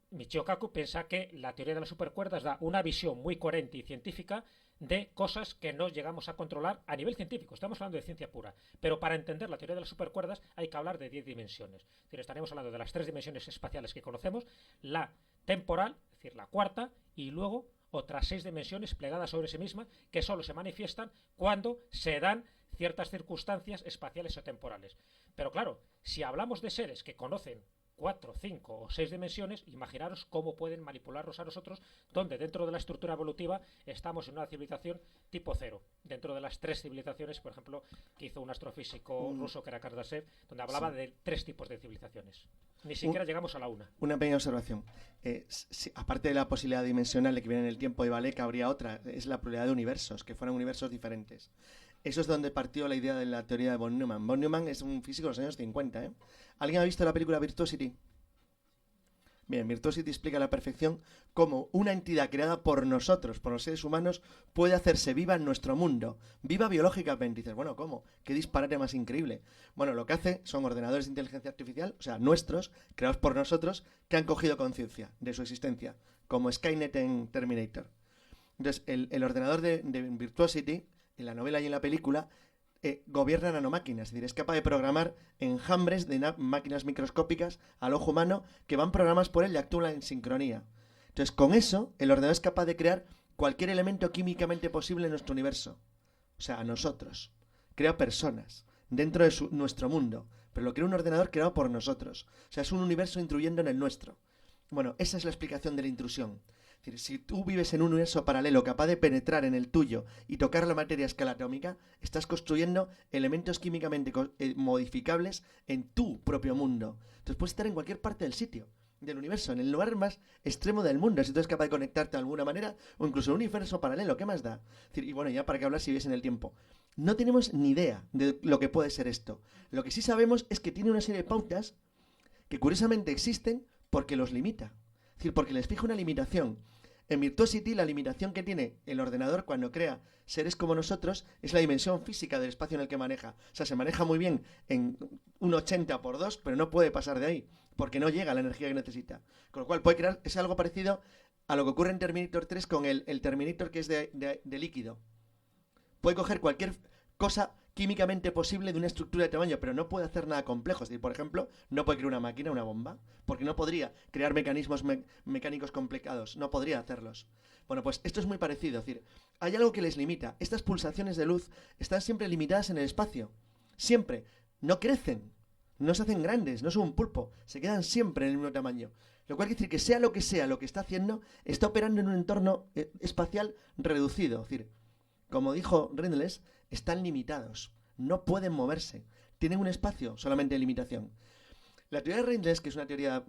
Michio Kaku piensa que la teoría de las supercuerdas da una visión muy coherente y científica de cosas que no llegamos a controlar a nivel científico. Estamos hablando de ciencia pura. Pero para entender la teoría de las supercuerdas hay que hablar de 10 dimensiones. Es decir, estaremos hablando de las 3 dimensiones espaciales que conocemos, la temporal, es decir, la cuarta, y luego otras 6 dimensiones plegadas sobre sí misma que solo se manifiestan cuando se dan ciertas circunstancias espaciales o temporales. Pero claro, si hablamos de seres que conocen 4, 5 o 6 dimensiones, imaginaros cómo pueden manipularnos a nosotros, donde dentro de la estructura evolutiva estamos en una civilización tipo 0, dentro de las 3 civilizaciones, por ejemplo, que hizo un astrofísico ruso que era Kardashev, donde hablaba de 3 tipos de civilizaciones. Ni siquiera llegamos a la una. Una pequeña observación. Aparte de la posibilidad dimensional de que viene en el tiempo y vale, que habría otra, es la probabilidad de universos, que fueran universos diferentes. Eso es donde partió la idea de la teoría de von Neumann. Von Neumann es un físico de los años 50, ¿eh? ¿Alguien ha visto la película Virtuosity? Bien, Virtuosity explica a la perfección cómo una entidad creada por nosotros, por los seres humanos, puede hacerse viva en nuestro mundo, viva biológicamente. Y dices, bueno, ¿cómo? ¿Qué disparate más increíble? Bueno, lo que hace son ordenadores de inteligencia artificial, o sea, nuestros, creados por nosotros, que han cogido conciencia de su existencia, como Skynet en Terminator. Entonces, el ordenador de Virtuosity, en la novela y en la película, gobierna nanomáquinas, es decir, es capaz de programar enjambres de máquinas microscópicas al ojo humano que van programadas por él y actúan en sincronía. Entonces, con eso, el ordenador es capaz de crear cualquier elemento químicamente posible en nuestro universo. O sea, a nosotros. Crea personas dentro de nuestro mundo, pero lo crea un ordenador creado por nosotros. O sea, es un universo intruyendo en el nuestro. Bueno, esa es la explicación de la intrusión. Es decir, si tú vives en un universo paralelo capaz de penetrar en el tuyo y tocar la materia a escala atómica, estás construyendo elementos químicamente modificables en tu propio mundo. Entonces puedes estar en cualquier parte del sitio, del universo, en el lugar más extremo del mundo, si tú eres capaz de conectarte de alguna manera, o incluso en un universo paralelo, ¿qué más da? Es decir, y bueno, ya para qué hablar si vives en el tiempo. No tenemos ni idea de lo que puede ser esto. Lo que sí sabemos es que tiene una serie de pautas que curiosamente existen porque los limita. Es decir, porque les fija una limitación. En Virtuosity, la limitación que tiene el ordenador cuando crea seres como nosotros es la dimensión física del espacio en el que maneja. O sea, se maneja muy bien en un 80x2, pero no puede pasar de ahí, porque no llega a la energía que necesita. Con lo cual puede crear, es algo parecido a lo que ocurre en Terminator 3 con el Terminator que es de líquido. Puede coger cualquier cosa químicamente posible de una estructura de tamaño, pero no puede hacer nada complejo. Es decir, por ejemplo, no puede crear una máquina, una bomba, porque no podría crear mecanismos mecánicos complicados, no podría hacerlos. Bueno, pues esto es muy parecido, es decir, hay algo que les limita. Estas pulsaciones de luz están siempre limitadas en el espacio, siempre. No crecen, no se hacen grandes, no son un pulpo, se quedan siempre en el mismo tamaño. Lo cual quiere decir que sea lo que está haciendo, está operando en un entorno espacial reducido. Es decir, como dijo Rindles, están limitados, no pueden moverse, tienen un espacio solamente de limitación. La teoría de Rindles, que es una teoría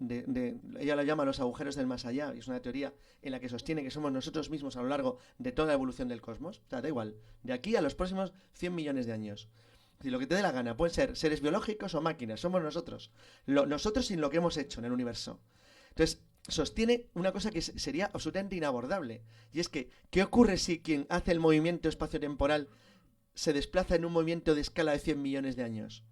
ella la llama los agujeros del más allá, y es una teoría en la que sostiene que somos nosotros mismos a lo largo de toda la evolución del cosmos, o sea, da igual, de aquí a los próximos 100 millones de años. Si lo que te dé la gana, pueden ser seres biológicos o máquinas, somos nosotros, nosotros sin lo que hemos hecho en el universo. Entonces, sostiene una cosa que sería absolutamente inabordable, y es que, ¿qué ocurre si quien hace el movimiento espaciotemporal se desplaza en un movimiento de escala de 100 millones de años?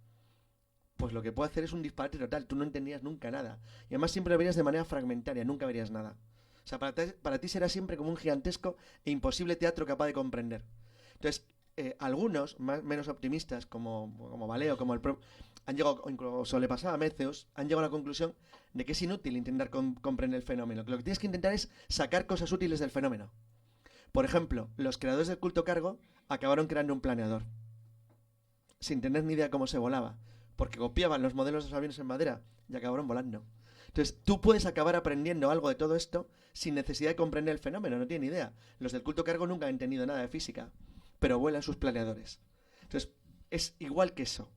Pues lo que puede hacer es un disparate total, tú no entendías nunca nada. Y además siempre lo verías de manera fragmentaria, nunca verías nada. O sea, para ti será siempre como un gigantesco e imposible teatro capaz de comprender. Entonces, algunos, menos optimistas, como Valeo, como el propio, han llegado, incluso le pasaba a Meceos, han llegado a la conclusión de que es inútil intentar comprender el fenómeno. Que lo que tienes que intentar es sacar cosas útiles del fenómeno. Por ejemplo, los creadores del culto cargo acabaron creando un planeador, sin tener ni idea cómo se volaba, porque copiaban los modelos de los aviones en madera y acabaron volando. Entonces, tú puedes acabar aprendiendo algo de todo esto sin necesidad de comprender el fenómeno, no tienen idea. Los del culto cargo nunca han entendido nada de física, pero vuelan sus planeadores. Entonces, es igual que eso.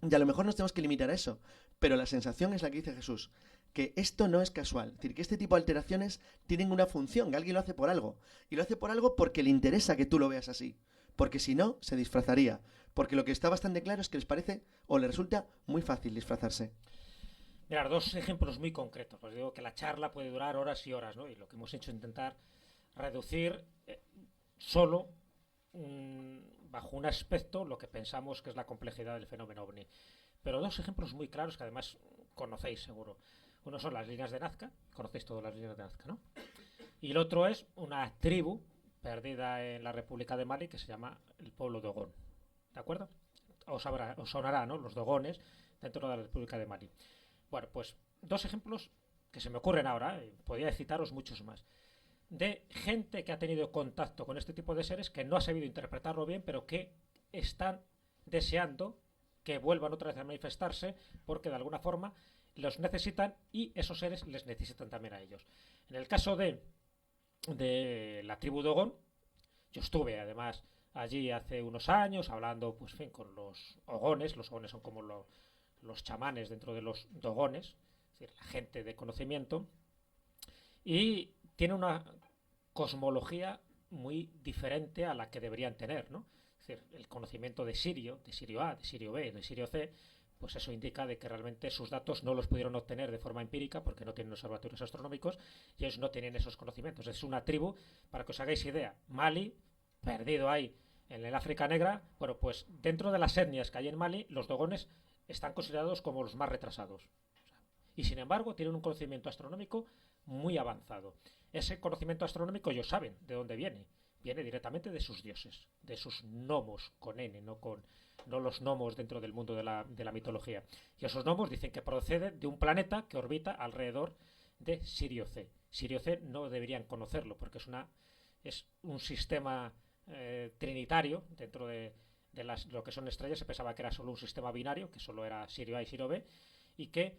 Y a lo mejor nos tenemos que limitar a eso, pero la sensación es la que dice Jesús, que esto no es casual. Es decir, que este tipo de alteraciones tienen una función, que alguien lo hace por algo. Y lo hace por algo porque le interesa que tú lo veas así. Porque si no, se disfrazaría. Porque lo que está bastante claro es que les parece o les resulta muy fácil disfrazarse. Mirad, dos ejemplos muy concretos. Os digo que la charla puede durar horas y horas, ¿no? Y lo que hemos hecho es intentar reducir solo bajo un aspecto lo que pensamos que es la complejidad del fenómeno OVNI. Pero dos ejemplos muy claros que además conocéis seguro. Uno son las líneas de Nazca, conocéis todas las líneas de Nazca, ¿no? Y el otro es una tribu perdida en la República de Mali que se llama el pueblo Dogón. ¿De acuerdo? Os sonará, ¿no? Los Dogones dentro de la República de Mali. Bueno, pues dos ejemplos que se me ocurren ahora, podría citaros muchos más, de gente que ha tenido contacto con este tipo de seres que no ha sabido interpretarlo bien, pero que están deseando que vuelvan otra vez a manifestarse porque de alguna forma los necesitan y esos seres les necesitan también a ellos. En el caso de la tribu Dogón, yo estuve además allí hace unos años hablando pues, en fin, con los ogones. Los ogones son como los chamanes dentro de los dogones, es decir, la gente de conocimiento, y tiene una cosmología muy diferente a la que deberían tener, ¿no? Es decir, el conocimiento de Sirio A, de Sirio B, de Sirio C, pues eso indica de que realmente sus datos no los pudieron obtener de forma empírica porque no tienen observatorios astronómicos y ellos no tenían esos conocimientos. Es una tribu, para que os hagáis idea, Mali, perdido ahí en el África Negra, bueno, pues dentro de las etnias que hay en Mali, los dogones están considerados como los más retrasados. Y sin embargo tienen un conocimiento astronómico muy avanzado. Ese conocimiento astronómico ellos saben de dónde viene. Viene directamente de sus dioses, de sus gnomos, con N, no los gnomos dentro del mundo de la mitología. Y esos gnomos dicen que proceden de un planeta que orbita alrededor de Sirio C. Sirio C no deberían conocerlo porque es un sistema trinitario dentro de lo que son estrellas. Se pensaba que era solo un sistema binario, que solo era Sirio A y Sirio B, y que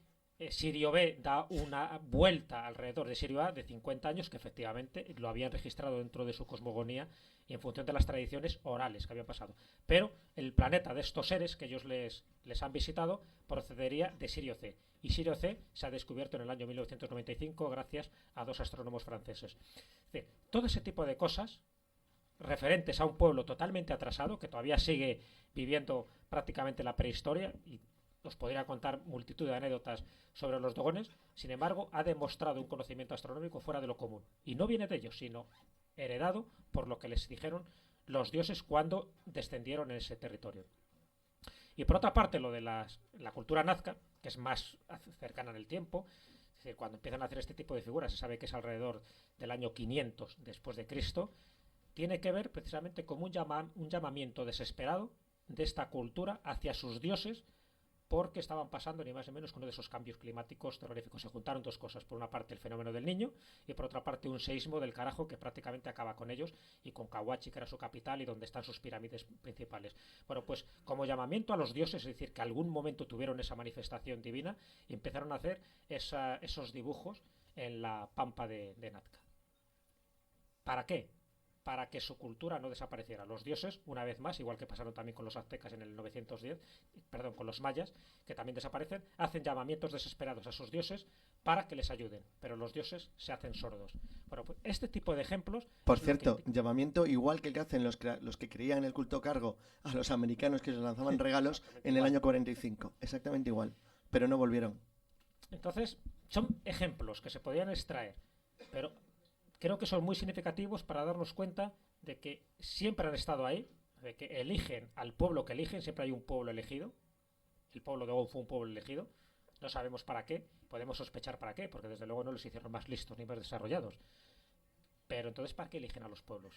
Sirio B da una vuelta alrededor de Sirio A de 50 años, que efectivamente lo habían registrado dentro de su cosmogonía y en función de las tradiciones orales que habían pasado. Pero el planeta de estos seres que ellos les han visitado procedería de Sirio C. Y Sirio C se ha descubierto en el año 1995 gracias a 2 astrónomos franceses. Es decir, todo ese tipo de cosas referentes a un pueblo totalmente atrasado que todavía sigue viviendo prácticamente la prehistoria, y os podría contar multitud de anécdotas sobre los dogones. Sin embargo, ha demostrado un conocimiento astronómico fuera de lo común. Y no viene de ellos, sino heredado por lo que les dijeron los dioses cuando descendieron en ese territorio. Y por otra parte, lo de la cultura nazca, que es más cercana en el tiempo, es decir, cuando empiezan a hacer este tipo de figuras, se sabe que es alrededor del año 500 después de Cristo, tiene que ver precisamente como un llamamiento desesperado de esta cultura hacia sus dioses, porque estaban pasando ni más ni menos con uno de esos cambios climáticos terroríficos. Se juntaron 2 cosas: por una parte el fenómeno del Niño y por otra parte un seísmo del carajo que prácticamente acaba con ellos y con Cahuachi, que era su capital y donde están sus pirámides principales. Bueno, pues como llamamiento a los dioses, es decir, que algún momento tuvieron esa manifestación divina y empezaron a hacer esos dibujos en la pampa de Nazca. ¿Para qué? Para que su cultura no desapareciera. Los dioses, una vez más, igual que pasaron también con los aztecas en el 910, con los mayas, que también desaparecen, hacen llamamientos desesperados a sus dioses para que les ayuden, pero los dioses se hacen sordos. Bueno, pues este tipo de ejemplos... Por cierto, llamamiento igual que el que hacen los que creían en el culto cargo a los americanos que les lanzaban regalos en el año 45. Exactamente igual, pero no volvieron. Entonces, son ejemplos que se podían extraer, pero creo que son muy significativos para darnos cuenta de que siempre han estado ahí, de que eligen al pueblo que eligen. Siempre hay un pueblo elegido. El pueblo de Gou fue un pueblo elegido. No sabemos para qué, podemos sospechar para qué, porque desde luego no les hicieron más listos ni más desarrollados. Pero entonces, ¿para qué eligen a los pueblos?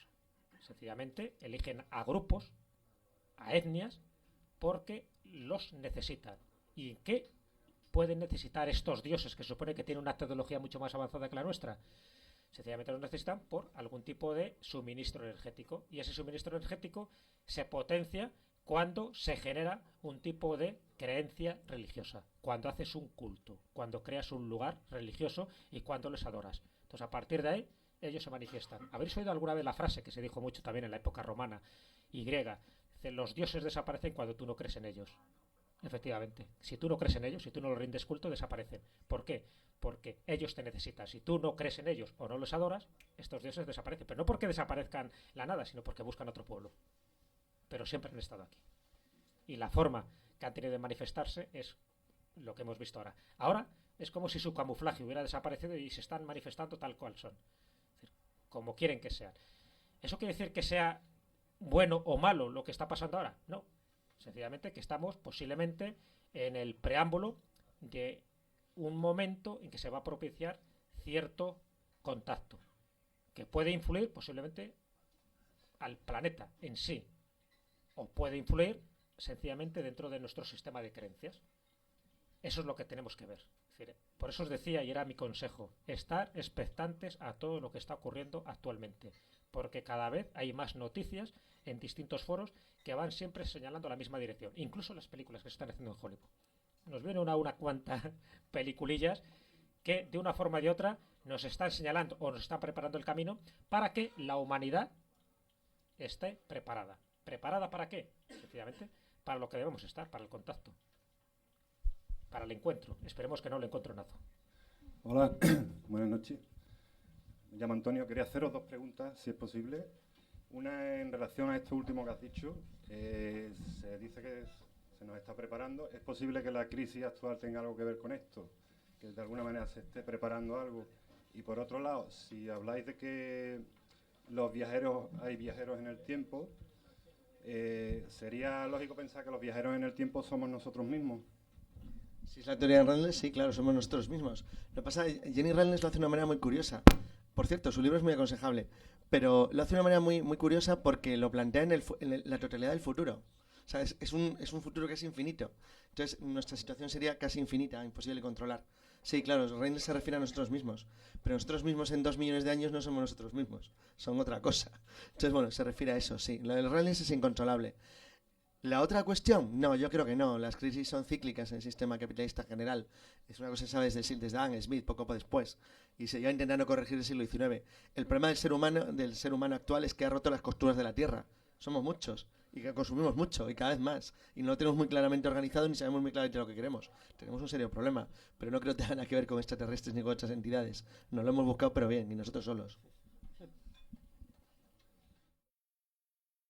Sencillamente eligen a grupos, a etnias, porque los necesitan. ¿Y qué pueden necesitar estos dioses que se supone que tienen una tecnología mucho más avanzada que la nuestra? Sencillamente los necesitan por algún tipo de suministro energético, y ese suministro energético se potencia cuando se genera un tipo de creencia religiosa, cuando haces un culto, cuando creas un lugar religioso y cuando les adoras. Entonces, a partir de ahí, ellos se manifiestan. ¿Habréis oído alguna vez la frase que se dijo mucho también en la época romana y griega? Dice: los dioses desaparecen cuando tú no crees en ellos. Efectivamente, si tú no crees en ellos, si tú no los rindes culto, desaparecen. ¿Por qué? Porque ellos te necesitan. Si tú no crees en ellos o no los adoras, estos dioses desaparecen. Pero no porque desaparezcan la nada, sino porque buscan otro pueblo. Pero siempre han estado aquí. Y la forma que han tenido de manifestarse es lo que hemos visto ahora. Ahora es como si su camuflaje hubiera desaparecido y se están manifestando tal cual son. Es decir, como quieren que sean. ¿Eso quiere decir que sea bueno o malo lo que está pasando ahora? No. Sencillamente que estamos posiblemente en el preámbulo de un momento en que se va a propiciar cierto contacto que puede influir posiblemente al planeta en sí, o puede influir sencillamente dentro de nuestro sistema de creencias. Eso es lo que tenemos que ver. Es decir, por eso os decía, y era mi consejo, estar expectantes a todo lo que está ocurriendo actualmente, porque cada vez hay más noticias en distintos foros que van siempre señalando la misma dirección, incluso las películas que se están haciendo en Hollywood. Nos vienen una cuantas peliculillas que de una forma u otra nos están señalando o nos están preparando el camino para que la humanidad esté preparada. ¿Preparada para qué? Sencillamente para lo que debemos estar, para el contacto, para el encuentro. Esperemos que no el encontronazo. Hola, buenas noches. Me llamo Antonio. Quería haceros 2 preguntas, si es posible. Una en relación a esto último que has dicho. Se dice que se nos está preparando. ¿Es posible que la crisis actual tenga algo que ver con esto? Que de alguna manera se esté preparando algo. Y por otro lado, si habláis de que hay viajeros en el tiempo, ¿sería lógico pensar que los viajeros en el tiempo somos nosotros mismos? Si es la teoría de Reynolds, sí, claro, somos nosotros mismos. Lo que pasa es que Jenny Reynolds lo hace de una manera muy curiosa. Por cierto, su libro es muy aconsejable, pero lo hace de una manera muy, muy curiosa porque lo plantea en la totalidad del futuro. O sea, es un futuro que es infinito. Entonces, nuestra situación sería casi infinita, imposible de controlar. Sí, claro, Reynolds se refiere a nosotros mismos, pero nosotros mismos en 2 millones de años no somos nosotros mismos, son otra cosa. Entonces, bueno, se refiere a eso, sí. Lo del Reynolds es incontrolable. La otra cuestión, no, yo creo que no. Las crisis son cíclicas en el sistema capitalista general. Es una cosa que se sabe desde Adam Smith, poco después. Y se lleva intentando corregir el siglo XIX. El problema del ser humano actual es que ha roto las costuras de la Tierra. Somos muchos y que consumimos mucho y cada vez más. Y no lo tenemos muy claramente organizado ni sabemos muy claramente lo que queremos. Tenemos un serio problema. Pero no creo que tenga nada que ver con extraterrestres ni con otras entidades. Nos lo hemos buscado, pero bien, ni nosotros solos.